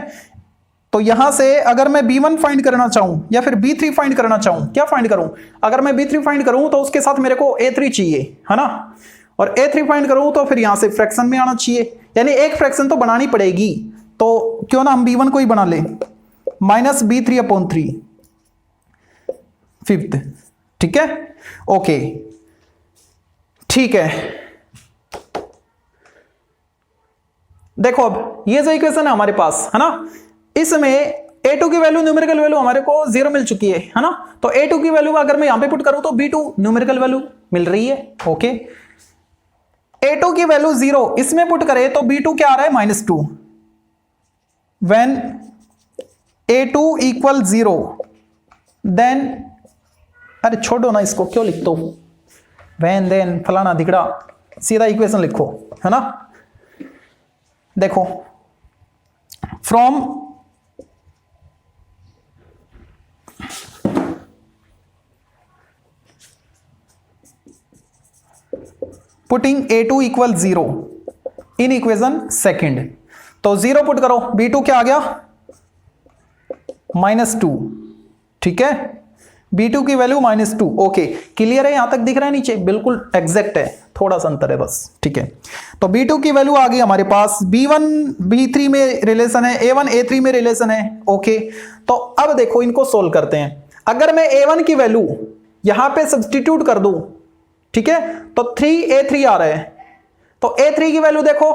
तो यहां से अगर मैं b1 फाइंड करना चाहूं या फिर b3 फाइंड करना चाहूं, क्या फाइंड करूं? अगर मैं b3 फाइंड करूं तो उसके साथ मेरे को a3 चाहिए, है ना, और a3 फाइंड करूं तो फिर यहां से फ्रैक्शन में आना चाहिए, यानी एक फ्रैक्शन तो बनानी पड़ेगी। तो क्यों ना हम b1 को ही बना ले, माइनस b3/3 फिफ्थ, ठीक है। ओके, ठीक है। देखो अब ये जो इक्वेशन है हमारे पास, है ना, इसमें a2 की वैल्यू न्यूमेरिकल वैल्यू हमारे को 0 मिल चुकी है ना, तो a2 की वैल्यू अगर मैं यहां पे पुट करूं तो b2 न्यूमेरिकल वैल्यू मिल रही है। ओके, a2 की वैल्यू 0 इसमें पुट करें तो b2 क्या आ रहा है, -2। व्हेन a2 इक्वल 0 देन, अरे छोड़ो ना इसको, क्यों लिखते हो व्हेन देन फलाना धिकड़ा, सीधा इक्वेशन लिखो, है ना। देखो, from putting a2 equal 0 in equation second, तो 0 पुट करो, b2 क्या आ गया, -2, ठीक है। b2 की वैल्यू -2। ओके, क्लियर है, यहां तक दिख रहा है नीचे, बिल्कुल एग्जैक्ट है, थोड़ा सा अंतर है बस, ठीक है। तो b2 की वैल्यू आ गई हमारे पास, b1 b3 में रिलेशन है, a1 a3 में रिलेशन है। ओके, तो अब देखो इनको सोल्व करते हैं। अगर मैं a1 की वैल्यू यहां पे सब्स्टिट्यूट कर दूं, ठीक है, तो 3a3 आ रहा है, तो a3 की वैल्यू देखो,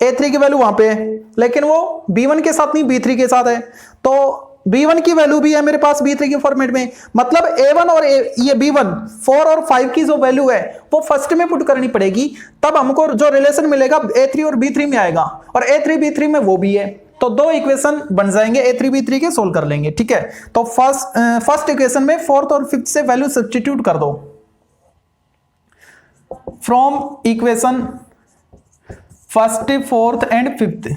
a3 की वैल्यू वहां पे है, लेकिन वो b1 के साथ नहीं b3 के साथ है, तो b1 की वैल्यू भी है मेरे पास b3 के फॉर्मेट में, मतलब a1 और ये b1 4 और 5 की जो वैल्यू है वो फर्स्ट में पुट करनी पड़ेगी, तब हमको जो रिलेशन मिलेगा a3 और b3 में आएगा, और a3 b3 में वो भी है, तो दो इक्वेशन बन जाएंगे, a3 b3 के सोल्व कर लेंगे, ठीक है। तो फर्स्ट इक्वेशन में फोर्थ और फिफ्थ से वैल्यू सब्स्टिट्यूट कर दो, from equation first fourth and fifth,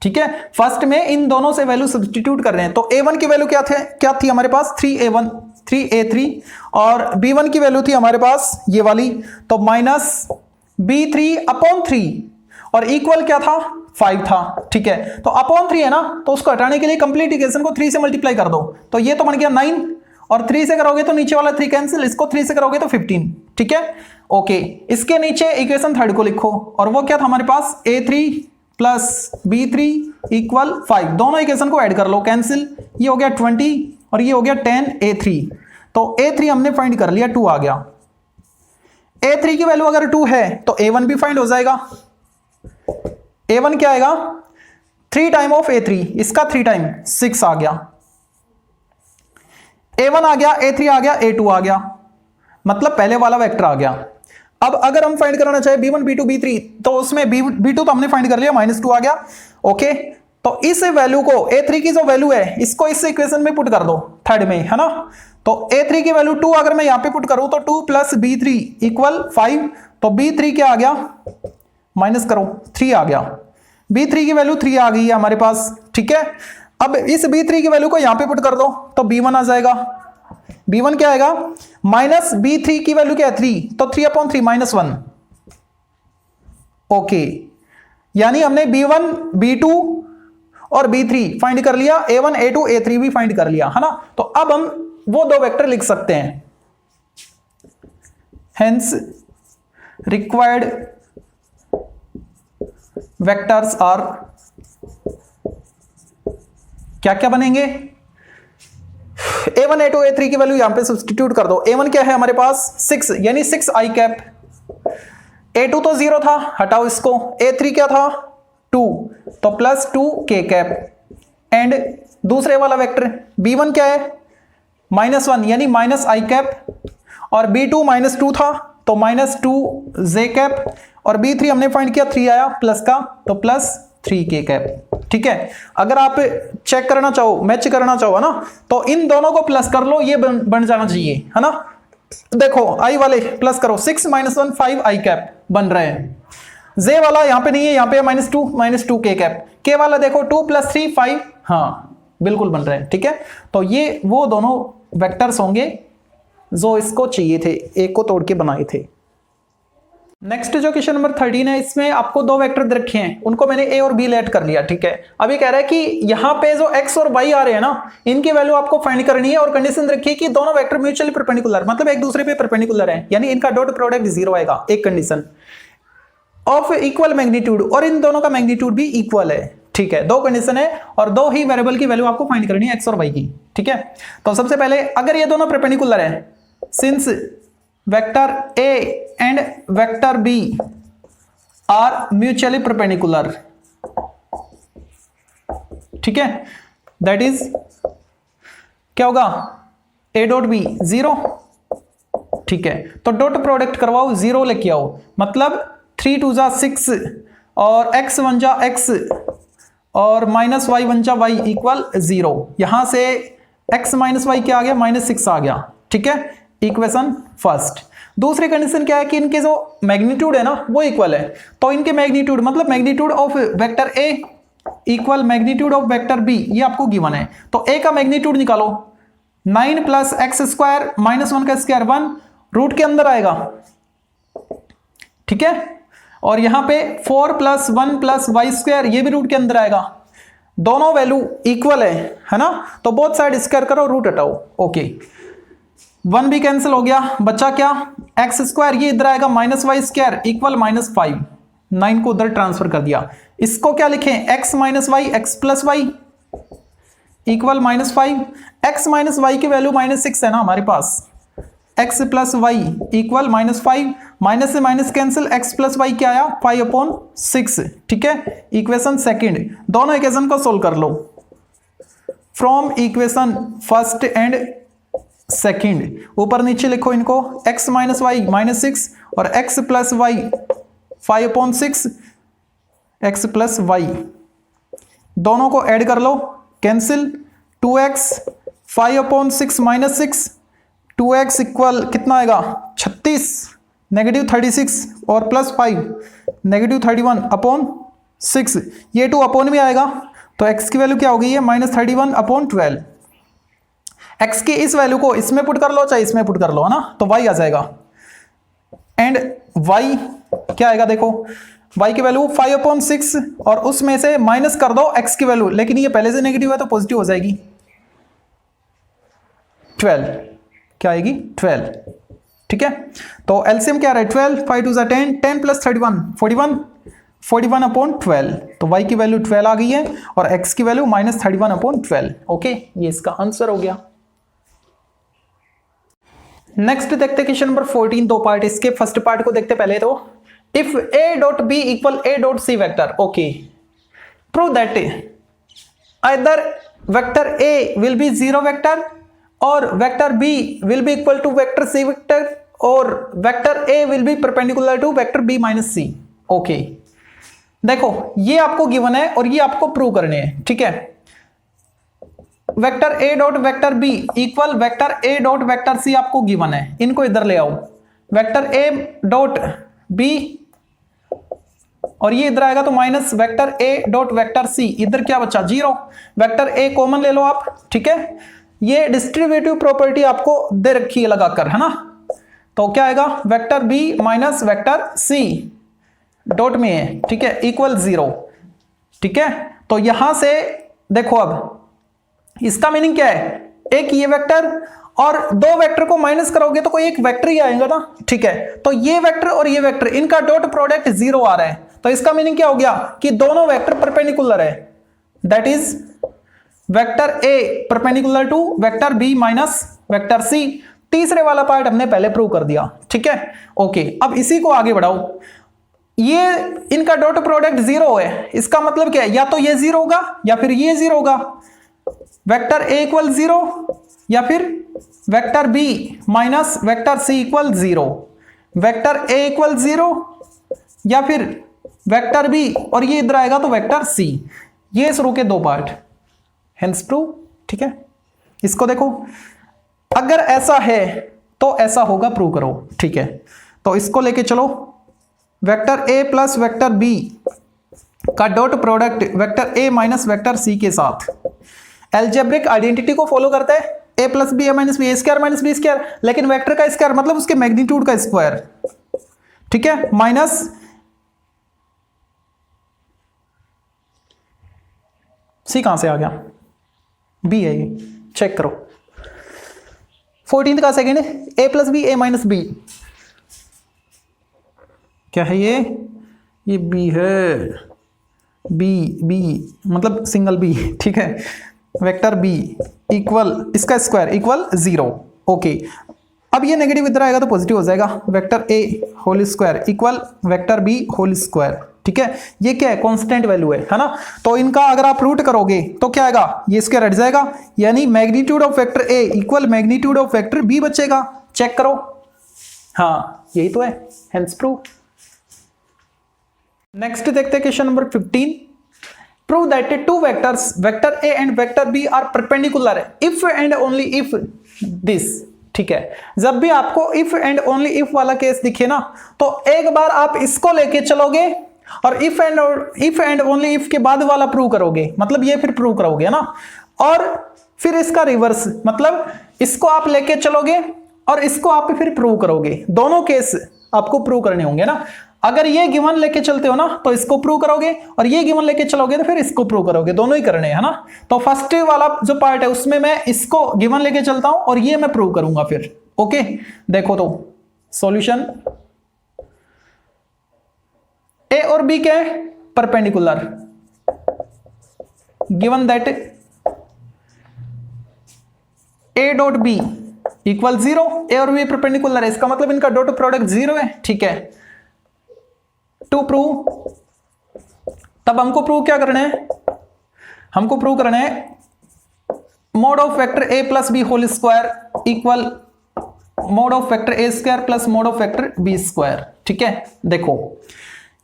ठीक है। फर्स्ट में इन दोनों से वैल्यू सब्स्टिट्यूट कर रहे हैं, तो a1 की वैल्यू क्या थी हमारे पास, 3a1 3a3 और b1 की वैल्यू थी हमारे पास ये वाली, तो माइनस b3 अपॉन 3 और इक्वल क्या था 5 था। ठीक है, तो अपॉन 3 है ना, तो उसको हटाने के लिए कंप्लीट इक्वेशन को 3 से मल्टीप्लाई कर दो, तो ये तो बन गया 9 और 3 से करोगे तो नीचे वाला 3 कैंसिल, इसको 3 से करोगे तो 15। ठीक है, ओके। इसके नीचे इक्वेशन थर्ड को लिखो और वो क्या था हमारे पास a3 प्लस b3 इक्वल 5, दोनों इक्वेशन को ऐड कर लो, कैंसिल, ये हो गया 20 और ये हो गया 10a3, तो a3 हमने फाइंड कर लिया, 2 आ गया। a3 की वैल्यू अगर 2 है तो a1 भी फाइंड हो जाएगा। a1 क्या आएगा 3 टाइम ऑफ a3, इसका 3 टाइम 6 आ गया, a1 आ गया, a3 आ गया, a2 आ गया, मतलब पहले वाला वेक्टर आ गया। अब अगर हम फाइंड कराना चाहे b1 b2 b3 तो उसमें b2 तो हमने फाइंड कर लिया, -2 आ गया। ओके, तो इस वैल्यू को a3 की जो वैल्यू है इसको इस इक्वेशन में पुट कर दो थर्ड में, है ना। तो a3 की वैल्यू 2 अगर मैं यहां पे पुट करूं तो 2 प्लस b3 इक्वल 5, तो b3 क्या आ गया, माइनस करो 3 आ गया, b3 की वैल्यू 3 आ गई है हमारे पास। ठीक है, अब इस b3 की वैल्यू को यहां पे पुट कर दो तो b1 आ जाएगा, b1 क्या आएगा माइनस b3 की वैल्यू क्या है 3, तो 3/3 -1। ओके, यानी हमने b1 b2 और b3 फाइंड कर लिया, a1 a2 a3 भी फाइंड कर लिया, है ना। तो अब हम वो दो वेक्टर लिख सकते हैं, हेंस रिक्वायर्ड वेक्टर्स आर क्या क्या बनेंगे, a1 a2 a3 की वैल्यू यहां पे सब्स्टिट्यूट कर दो। a1 क्या है हमारे पास 6, यानी 6 i कैप, a2 तो 0 था, हटाओ इसको, a3 क्या था 2, तो +2 k कैप, एंड दूसरे वाला वेक्टर b1 क्या है -1, यानी -i कैप, और b2 -2 था तो -2 j कैप, और b3 हमने फाइंड किया 3 आया प्लस का, तो +3k कैप। ठीक है, अगर आप चेक करना चाहो, मैच करना चाहो ना, तो इन दोनों को प्लस कर लो, ये बन जाना चाहिए, है ना। देखो i वाले प्लस करो, 6 - 1 5 i कैप बन रहे हैं, j वाला यहां पे नहीं है, यहां पे -2 k कैप, k वाला देखो 2 + 3 5, हाँ बिल्कुल बन रहे हैं। ठीक है, तो ये वो दोनों वेक्टर्स होंगे जो इसको चाहिए थे, एक को तोड़ के बनाए थे। नेक्स्ट जो क्वेश्चन नंबर 13 है, इसमें आपको दो वेक्टर दे रखे हैं, उनको मैंने ए और बी लेट कर लिया। ठीक है, अभी कह रहा है कि यहाँ पे जो एक्स और वाई आ रहे हैं ना, इनकी वैल्यू आपको फाइंड करनी है, और कंडीशन रखी है कि दोनों वेक्टर म्यूचुअली परपेंडिकुलर, मतलब एक दूसरे पे परपेंडिकुलर है, यानी इनका डॉट प्रोडक्ट 0 आएगा, एक कंडीशन ऑफ इक्वल मैग्नीट्यूड, और इन दोनों का मैग्नीट्यूड भी इक्वल है। ठीक है, दो कंडीशन है और दो ही वेरिएबल की वैल्यू आपको फाइंड करनी है, एक्स और वाई की। ठीक है, तो सबसे पहले अगर ये दोनों परपेंडिकुलर है, since vector A and vector B are mutually perpendicular, ठीक है, दैट इज क्या होगा ए डॉट बी 0। ठीक है, तो डॉट प्रोडक्ट करवाओ, 0 लेके आओ, मतलब 3 2 जा 6 और x 1 जा x और -y 1 जा y इक्वल 0। यहां से x - y क्या आ गया -6 आ गया। ठीक है, इक्वेशन फर्स्ट। दूसरी कंडीशन क्या है कि इनके जो मैग्नीट्यूड है ना वो इक्वल है, तो इनके मैग्नीट्यूड मतलब magnitude of vector A equal magnitude of vector B, ये आपको गिवन है। तो ए का मैग्नीट्यूड निकालो, 9 + x² -1 का स्क्वायर 1 रूट के अंदर आएगा। ठीक है, और यहां पे 4 + 1 + y², ये भी रूट के अंदर आएगा। दोनों वैल्यू इक्वल है ना, तो बोथ साइड स्क्वायर करो, रूट हटाओ। ओके, 1 भी कैंसिल हो गया, बचा क्या x², ये इधर आएगा -y² इक्वल -5, 9 को उधर ट्रांसफर कर दिया। इसको क्या लिखें x - y x + y equal -5, x - y की वैल्यू -6 है ना हमारे पास, x + y इक्वल -5, माइनस से माइनस कैंसिल, x + y क्या आया 5/6। ठीक है, इक्वेशन सेकंड, दोनों इक्वेशन को सोल्व कर लो from equation first and second, ऊपर नीचे लिखो इनको, x - y -6 और x + y 5/6, x + y दोनों को ऐड कर लो, कैंसिल, 2x 5/6 - 6, 2x इक्वल कितना आएगा 36, -36 और +5 -31/6, ये 2 अपॉन में आएगा, तो x की वैल्यू क्या हो गई है -31/12। x की इस वैल्यू को इसमें पुट कर लो चाहे इसमें पुट कर लो, है ना, तो y आ जाएगा। एंड y क्या आएगा, देखो y की वैल्यू 5/6 और उसमें से माइनस कर दो x की वैल्यू, लेकिन ये पहले से नेगेटिव है तो पॉजिटिव हो जाएगी 12। क्या आएगी 12, ठीक है। तो एलसीएम क्या आ रहा है 12, 5 2 10, 10 प्लस 31 41, 41/12। तो y की वैल्यू 12 आ गई है और x की वैल्यू -31/12। ओके, ये इसका आंसर हो गया। नेक्स्ट देखते क्वेश्चन नंबर 14, दो पार्ट इसके। फर्स्ट पार्ट को देखते पहले तो, if a dot b equal a dot c vector, okay, prove that either vector a will be zero vector और vector b will be equal to vector c vector और vector a will be perpendicular to vector b minus c। Okay, देखो ये आपको गिवन है और ये आपको प्रूव करने हैं, ठीक है। Vector a dot vector b equal vector a dot vector c आपको गिवन है, इनको इधर ले आओ। वेक्टर a डॉट b और ये इधर आएगा तो minus vector a dot vector c, इधर क्या बचा 0। वेक्टर a कॉमन ले लो आप, ठीक है। ये डिस्ट्रीब्यूटिव प्रॉपर्टी आपको दे रखी है लगाकर, है ना, तो क्या आएगा vector b minus vector c dot में है, ठीक है, इक्वल 0, ठीक है। तो यहां से देखो अब इसका मीनिंग क्या है, एक ये वेक्टर और दो वेक्टर को माइनस करोगे तो कोई एक वेक्टर ही आएगा ना, ठीक है। तो ये वेक्टर और ये वेक्टर इनका डॉट प्रोडक्ट 0 आ रहा है, तो इसका मीनिंग क्या हो गया कि दोनों वेक्टर परपेंडिकुलर है, that is vector a perpendicular to vector b minus vector c। तीसरे वाला पार्ट हमने पहले प्रूव कर दिया, ठीक है। ओके, अब इसी को आगे बढ़ाओ। ये इनका डॉट प्रोडक्ट 0 है, इसका मतलब क्या है, या तो ये 0 होगा या फिर ये 0 होगा। वेक्टर a इक्वल 0 या फिर vector b minus vector c equal 0। Vector a equal 0 या फिर वेक्टर b और ये इधर आएगा तो वेक्टर c। ये शुरू के दो पार्ट, हेंस प्रूव, ठीक है। इसको देखो, अगर ऐसा है तो ऐसा होगा, प्रूव करो, ठीक है। तो इसको लेके चलो, vector a plus vector b का dot product vector a minus vector c के साथ एल्जेब्रिक आइडेंटिटी को फॉलो करता है, a plus B a minus B, a square minus B square, लेकिन वेक्टर का स्क्वायर मतलब उसके मैग्नीट्यूड का स्क्वायर, ठीक है, माइनस c कहां से आ गया, b है ये, चेक करो। 14th का second a plus B a minus B, क्या है ये b है, b मतलब सिंगल b, ठीक है। वेक्टर b इक्वल इसका स्क्वायर इक्वल 0। ओके, अब ये नेगेटिव इधर आएगा तो पॉजिटिव हो जाएगा, vector a whole square equal vector b whole square, ठीक है। ये क्या है, कांस्टेंट वैल्यू है ना। तो इनका अगर आप रूट करोगे तो क्या आएगा, ये स्क्वायर हट जाएगा, यानी magnitude of vector a equal magnitude of vector b बचेगा। चेक करो, हाँ यही तो है, हेंस प्रूव। नेक्स्ट देखते हैं question number 15, prove that two vectors vector a and vector b are perpendicular if and only if this, ठीक है। जब भी आपको इफ एंड ओनली इफ वाला केस दिखे ना, तो एक बार आप इसको लेके चलोगे और इफ एंड ओनली इफ के बाद वाला प्रूव करोगे, मतलब ये फिर प्रूव करोगे ना, और फिर इसका रिवर्स, मतलब इसको आप लेके चलोगे और इसको आप फिर प्रूव करोगे। दोनों केस आपको प्रूव करने होंगे ना। अगर ये गिवन लेके चलते हो ना तो इसको प्रूव करोगे, और ये गिवन लेके चलोगे तो फिर इसको प्रूव करोगे, दोनों ही करने हैं ना। तो फर्स्ट वाला जो पार्ट है उसमें मैं इसको गिवन लेके चलता हूं और ये मैं प्रूव करूंगा फिर। ओके, देखो तो सॉल्यूशन, ए और बी के perpendicular, given that A dot B equal 0, A और बी परपेंडिकुलर है, इसका मतलब इनका डॉट प्रोडक्ट 0 है, ठीक है। टू प्रूव, तब हमको प्रूव क्या करना है, हमको प्रूव करना है mod of vector A plus B whole square equal mod of vector A square plus mod of vector B square, ठीक है। देखो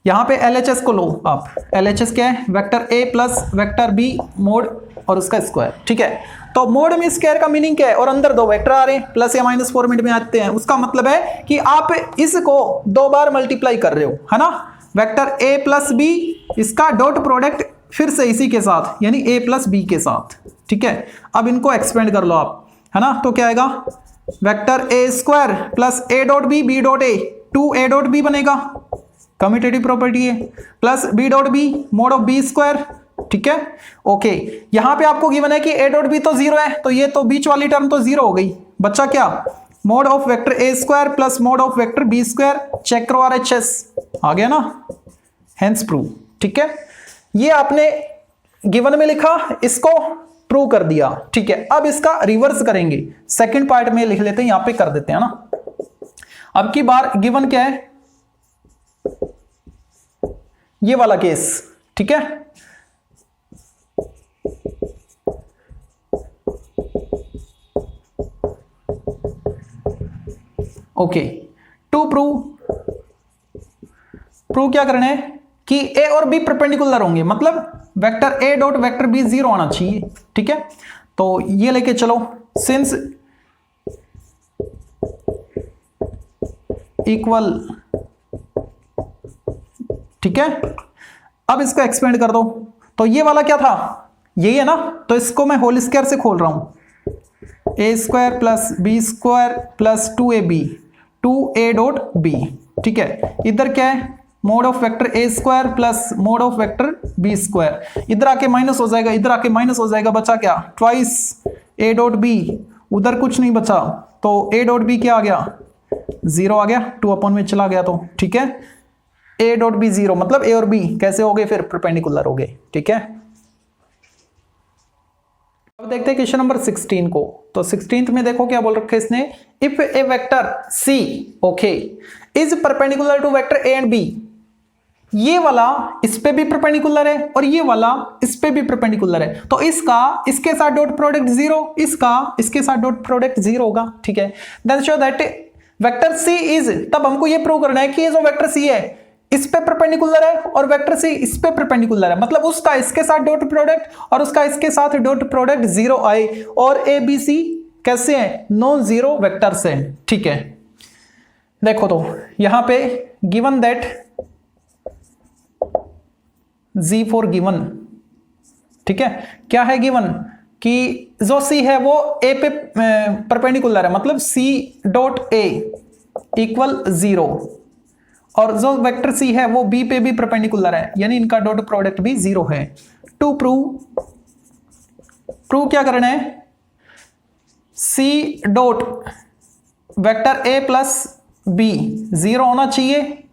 यहां पे LHS को लो आप, LHS क्या है, vector A plus vector B mod और उसका स्क्वायर, ठीक है। तो मोड में स्क्वायर का मीनिंग क्या है, और अंदर दो वेक्टर आ रहे हैं, प्लस या माइनस फॉर्मेट में आते हैं, उसका मतलब है कि आप इसको दो बार मल्टीप्लाई कर रहे हो, है ना। वेक्टर a प्लस बी, इसका डॉट प्रोडक्ट फिर से इसी के साथ, यानी a प्लस बी के साथ, ठीक है। अब इनको एक्सपेंड कर लो आप, है ना, तो क्या आएगा vector A square plus A dot B B dot A, 2a dot B बनेगा, कम्यूटेटिव प्रॉपर्टी है, plus B dot B mod of B square, ठीक है। ओके, यहां पे आपको गिवन है कि a डॉट बी तो 0 है, तो ये तो बीच वाली टर्म तो 0 हो गई, बच्चा क्या mod of vector A square plus mod of vector B square, check करो RHS आ गया ना, हेंस प्रूव, ठीक है। ये आपने गिवन में लिखा, इसको प्रूव कर दिया, ठीक है। अब इसका रिवर्स करेंगे, सेकंड पार्ट में लिख लेते हैं, यहां पे कर देते हैं ना। अब की बार गिवन क्या है, ये वाला केस, ठीक है। ओके, टू प्रूव क्या करना है कि ए और बी परपेंडिकुलर होंगे, मतलब vector A dot vector B 0 आना चाहिए, ठीक है। तो ये लेके चलो, सिंस इक्वल, ठीक है। अब इसको एक्सपेंड कर दो, तो ये वाला क्या था, यही है ना, तो इसको मैं होल स्क्वायर से खोल रहा हूं, a square plus b square plus 2ab 2a dot b, ठीक है। इधर क्या है mod of vector A square plus mod of vector B square, इधर आके माइनस हो जाएगा, इधर आके माइनस हो जाएगा, बचा क्या ट्वाइस ए डॉट बी, उधर कुछ नहीं बचा, तो ए डॉट बी क्या आ गया 0 आ गया, 2 अपॉन में चला गया, तो ठीक है ए डॉट बी 0, मतलब ए और बी कैसे हो गए फिर परपेंडिकुलर हो गए, ठीक है। अब देखते हैं क्वेश्चन नंबर 16 को, तो 16th में देखो क्या बोल रखा है इसने, if A vector C okay is perpendicular to vector A and B, ये वाला इस पे भी परपेंडिकुलर है और ये वाला इस पे भी परपेंडिकुलर है, तो इसका इसके साथ डॉट प्रोडक्ट 0, इसका इसके साथ डॉट प्रोडक्ट 0 होगा, ठीक है। Then show that vector C is, तब हमको ये प्रूव करना है कि ये जो वेक्टर सी है इस पे परपेंडिकुलर है और वेक्टर सी इस पे परपेंडिकुलर है, मतलब उसका इसके साथ डॉट प्रोडक्ट और उसका इसके साथ डॉट प्रोडक्ट 0 आए, और ए बी सी कैसे हैं नॉन जीरो वेक्टर्स हैं, ठीक है। देखो तो यहां पे given that G for given, ठीक है, क्या है गिवन कि जो सी है वो ए पे परपेंडिकुलर है, मतलब सी डॉट ए इक्वल 0, और जो वेक्टर सी है वो बी पे भी परपेंडिकुलर है, यानी इनका डॉट प्रोडक्ट भी 0 है। टू प्रूव क्या करना है, C dot vector A plus B 0 होना चाहिए,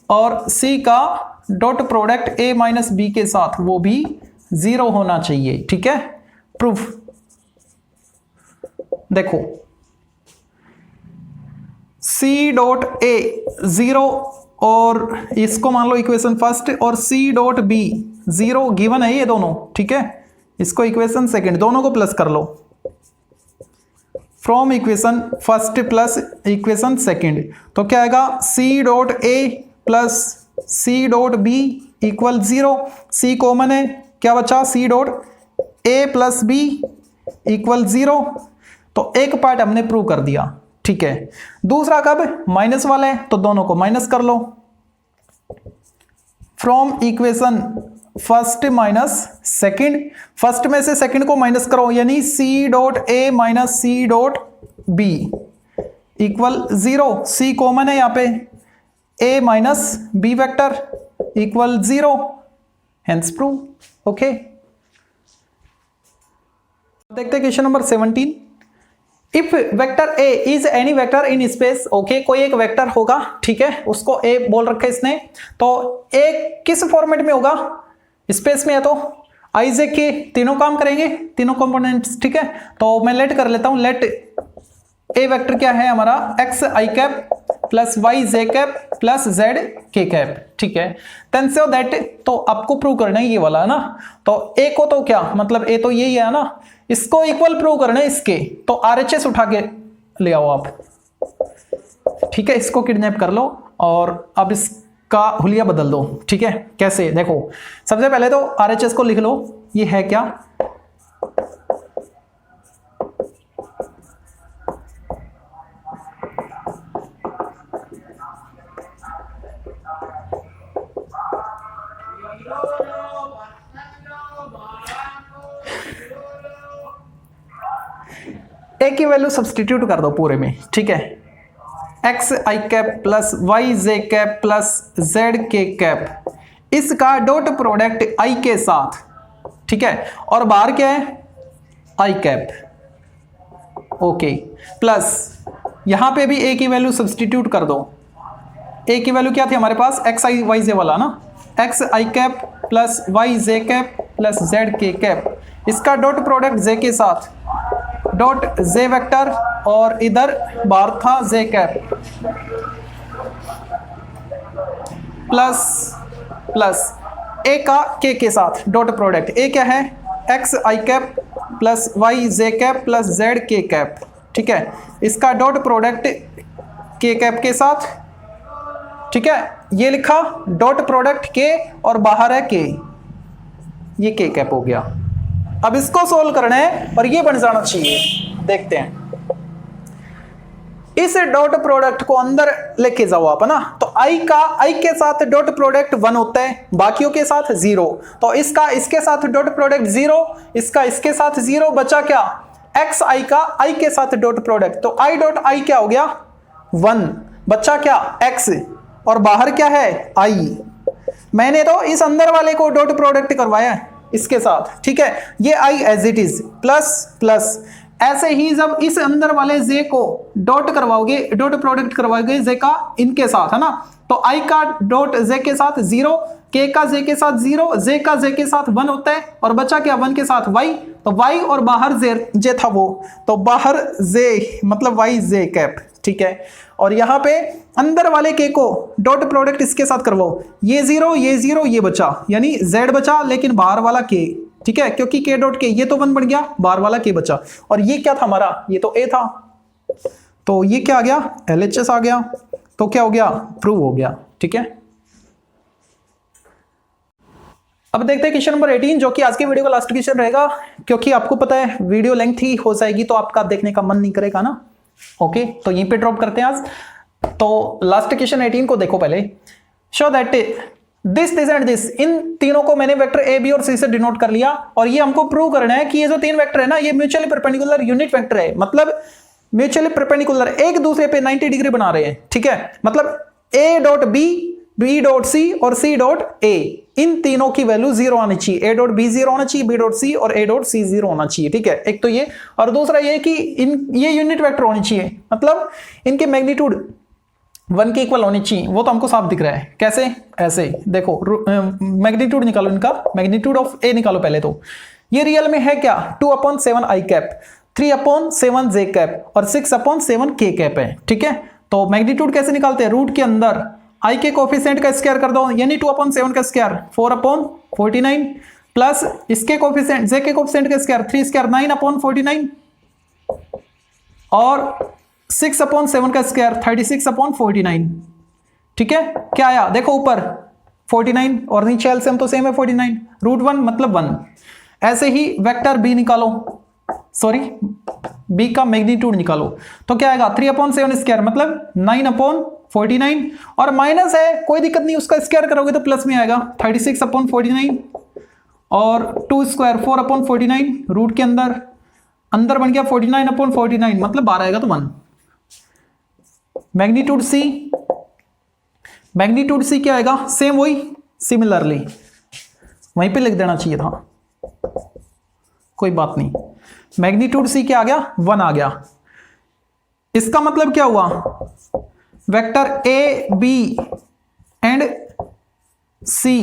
और सी का dot product A minus B के साथ वो भी 0 होना चाहिए, ठीक है। प्रूफ देखो, सी डॉट ए 0 और इसको मान लो इक्वेशन फर्स्ट, और सी डॉट बी 0 गिवन है ये दोनों, ठीक है। इसको इक्वेशन सेकंड, दोनों को प्लस कर लो, from equation first plus equation second, तो क्या आएगा c dot a plus c dot B equal 0, c common है, क्या बचा c dot a plus b equal 0, तो एक पार्ट हमने प्रूव कर दिया, ठीक है। दूसरा कब माइनस वाला है, तो दोनों को माइनस कर लो, from equation first minus second, first में से सेकंड को माइनस करो, यानी c dot a minus c dot B equal 0, c common है यहाँ पे, a minus b vector equal 0, hence prove, okay. देखते हैं question number 17, if vector a is any vector in space, okay, कोई एक वेक्टर होगा, ठीक है, उसको ए बोल रखा है इसने, तो ए किस फॉर्मेट में होगा, स्पेस में है तो आई जे के तीनों काम करेंगे, तीनों कंपोनेंट्स, ठीक है। तो मैं लेट कर लेता हूं, लेट ए वेक्टर क्या है हमारा एक्स आई कैप प्लस वाई जे कैप प्लस जेड के कैप, ठीक है। देन सो दैट, तो आपको प्रूव करना है ये वाला है ना, तो ए को तो क्या मतलब ए तो यही है ना, इसको इक्वल प्रूव करना है इसके, तो RHS उठा के ले आओ आप, ठीक है। इसको किडनैप कर लो और अब इसका हुलिया बदल दो, ठीक है। कैसे देखो, सबसे पहले तो RHS को लिख लो, ये है क्या ए की वैल्यू सब्सटीट्यूट कर दो पूरे में, ठीक है। एक्स आई कैप प्लस वाई जे कैप प्लस जेड के कैप, इसका डॉट प्रोडक्ट आई के साथ, ठीक है, और बाहर क्या है आई कैप, ओके, प्लस यहां पे भी ए की वैल्यू सब्सटीट्यूट कर दो। ए की वैल्यू क्या थी हमारे पास, एक्स आई वाई जे वाला ना, एक्स आई कैप प्लस वाई जे कैप प्लस जेड के कैप, इसका डॉट प्रोडक्ट जे के साथ, डॉट जे वेक्टर, और इधर बाहर था जे कैप, प्लस प्लस ए का के साथ डॉट प्रोडक्ट, ए क्या है एक्स आई कैप प्लस वाई जे कैप प्लस जेड के कैप, ठीक है, इसका डॉट प्रोडक्ट के कैप के साथ, ठीक है, ये लिखा डॉट प्रोडक्ट के और बाहर है के, ये के कैप हो गया। अब इसको सोल्व करना है और ये बन जाना चाहिए, देखते हैं। इस डॉट प्रोडक्ट को अंदर लेके जाओ आप, ना, तो आई के साथ डॉट प्रोडक्ट 1 होता है, बाकियों के साथ 0, तो इसका इसके साथ डॉट प्रोडक्ट 0, इसका इसके साथ 0, बचा क्या एक्स आई का आई के साथ डॉट प्रोडक्ट, तो आई डॉट आई क्या हो गया 1, बचा क्या एक्स, और बाहर क्या है आई। मैंने तो इस अंदर वाले को डॉट प्रोडक्ट करवाया है इसके साथ, ठीक है, ये i as it is, plus plus, ऐसे ही जब इस अंदर वाले जे को डॉट करवाओगे, डॉट प्रोडक्ट करवाओगे जे का इनके साथ, है ना, तो आई का डॉट जे के साथ 0, के का जे के साथ 0, जे का जे के साथ 1 होता है, और बचा क्या 1 के साथ y, तो y और बाहर जे था वो, तो बाहर जे मतलब y जे कैप, ठीक है, और यहां पे अंदर वाले के को डॉट प्रोडक्ट इसके साथ करवाओ, ये 0 ये 0 ये बचा, यानी z बचा लेकिन बाहर वाला k, ठीक है, क्योंकि k डॉट के ये तो 1 बन गया, बाहर वाला k बचा, और ये क्या था हमारा, ये तो a था, तो ये क्या आ गया LHS आ गया, तो क्या हो गया प्रूव हो गया, ठीक है। अब देखते हैं क्वेश्चन नंबर 18, जो कि आज की वीडियो का लास्ट क्वेश्चन रहेगा, क्योंकि आपको पता है वीडियो लेंथी हो जाएगी तो आपका देखने का मन नहीं करेगा ना, ओके, तो यहीं पे ड्रॉप करते हैं आज। तो लास्ट क्वेश्चन 18 को देखो पहले, show that this and this, इन तीनों को मैंने वेक्टर ए बी और सी से डिनोट कर लिया, और ये हमको प्रूव करना है कि ये जो 3 वेक्टर है ना, ये म्यूचुअली परपेंडिकुलर यूनिट वेक्टर है, मतलब म्यूचुअली परपेंडिकुलर एक दूसरे पे 90 डिग्री बना रहे हैं, ठीक है, मतलब A dot B, B dot C और सी डॉट ए, इन तीनों की वैल्यू 0 आनी चाहिए, ए डॉट बी 0 होना चाहिए, बी डॉट सी और ए डॉट सी 0 होना चाहिए, ठीक है, एक तो ये, और दूसरा ये कि ये यूनिट वेक्टर होनी चाहिए, मतलब इनके मैग्नीट्यूड 1 के इक्वल होनी चाहिए, वो तो हमको साफ दिख रहा है, कैसे, ऐसे देखो, मैग्नीट्यूड निकालो इनका, मैग्नीट्यूड ऑफ ए निकालो पहले, तो ये रियल में है क्या 2/7 आई कैप, 3/7 जे कैप और 6/7 के कैप है, ठीक है, तो मैग्नीट्यूड कैसे निकालते हैं, रूट के अंदर आई के कोफिशिएंट का स्क्वायर कर दो, यानी 2/7 का स्क्वायर 4/49 प्लस इसके कोफिशिएंट जे के कोफिशिएंट का स्क्वायर 3 स्क्वायर 9/49 और 6/7 का स्क्वायर 36/49, ठीक है, क्या आया देखो ऊपर 49 और नीचे एलसीएम तो सेम है 49, √1 मतलब 1। ऐसे ही वेक्टर बी निकालो, सॉरी बी का मैग्नीट्यूड निकालो, तो क्या आएगा 3/7 स्क्वायर मतलब 9/49 और माइनस है कोई दिक्कत नहीं, उसका स्क्वायर करोगे तो प्लस में आएगा 36/49 और 2 स्क्वायर 4/49 रूट के अंदर बन गया 49/49 मतलब 12 आएगा तो 1। मैग्नीट्यूड सी क्या आएगा, सेम वही सिमिलरली वहीं पे लिख देना चाहिए था, कोई बात नहीं। मैग्नीट्यूड सी क्या आ गया 1 आ गया, इसका मतलब क्या हुआ वेक्टर ए बी एंड सी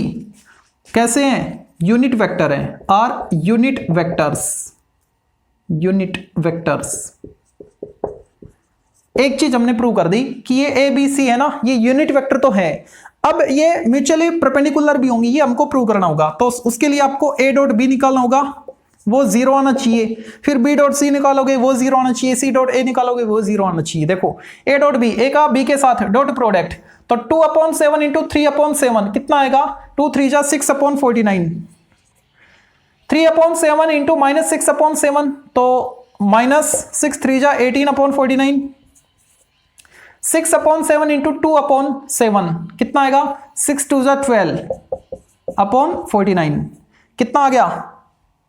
कैसे हैं, यूनिट वेक्टर हैं, आर यूनिट वेक्टर्स। एक चीज हमने प्रूव कर दी कि ये ए बी सी है ना, ये यूनिट वेक्टर तो है, अब ये म्यूचुअली परपेंडिकुलर भी होंगी, ये हमको प्रूव करना होगा, तो उसके लिए आपको ए डॉट बी निकालना होगा, वो 0 आना चाहिए, फिर बी डॉट सी निकालोगे वो 0 आना चाहिए, सी डॉट ए निकालोगे वो 0 आना चाहिए। देखो ए डॉट बी, ए का बी के साथ डॉट प्रोडक्ट, तो 2/7 इंटू 3/7 कितना आएगा, 2 3 जा 6/49, 3/7 इंटू -6/7 तो -6 3 जा 18/49, 6/7 इंटू 2/7 कितना आएगा, 6 2 जा 12/49 कितना आ गया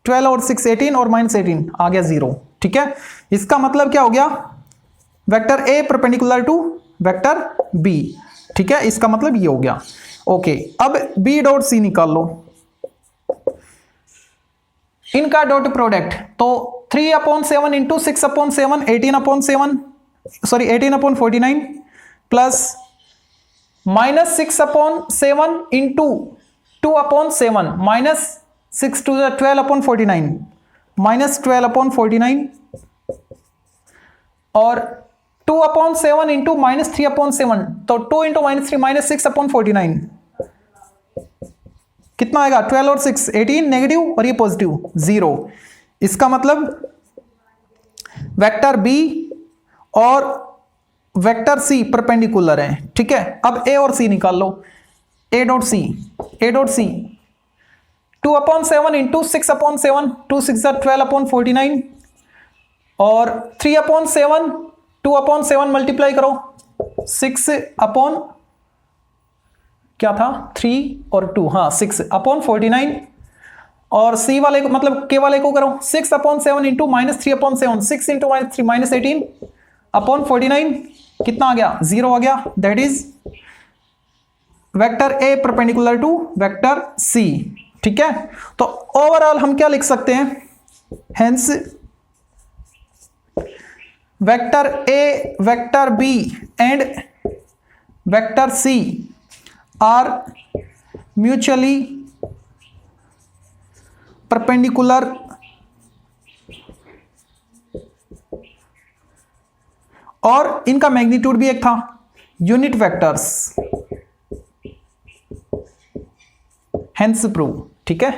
12 और 6 18 और -18 आ गया 0, ठीक है, इसका मतलब क्या हो गया, vector A perpendicular to vector B, ठीक है, इसका मतलब ये हो गया। ओके, अब बी डॉट सी निकाल लो, इनका डॉट प्रोडक्ट, तो 3/7 into 6/7 18/7 sorry 18/49 plus -6/7 into 2/7 minus 6 to 12/49 minus 12/49 और 2/7 इंटू -3/7, तो 2 इंटू -3 -6/49 कितना आएगा, 12 और 6 18 नेगेटिव और ये पॉजिटिव 0। इसका मतलब वेक्टर बी और वेक्टर सी परपेंडिकुलर है, ठीक है। अब ए और सी निकाल लो, ए डॉट सी 2/7 इंटू 6/7 2 6 12/49 और 3/7 2/7 मल्टीप्लाई करो 6 अपॉन क्या था 3 और 2, हाँ 6/49 और सी वाले को मतलब के वाले को करो 6/7 इंटू -3/7 6 इंटू -3 -18/49 कितना आ गया 0 आ गया, that is vector A perpendicular to vector C, ठीक है। तो ओवरऑल हम क्या लिख सकते हैं, hence vector A vector B and vector C are mutually perpendicular और इनका मैग्नीट्यूड भी एक था, यूनिट वेक्टर्स, हेंस प्रूव, ठीक है।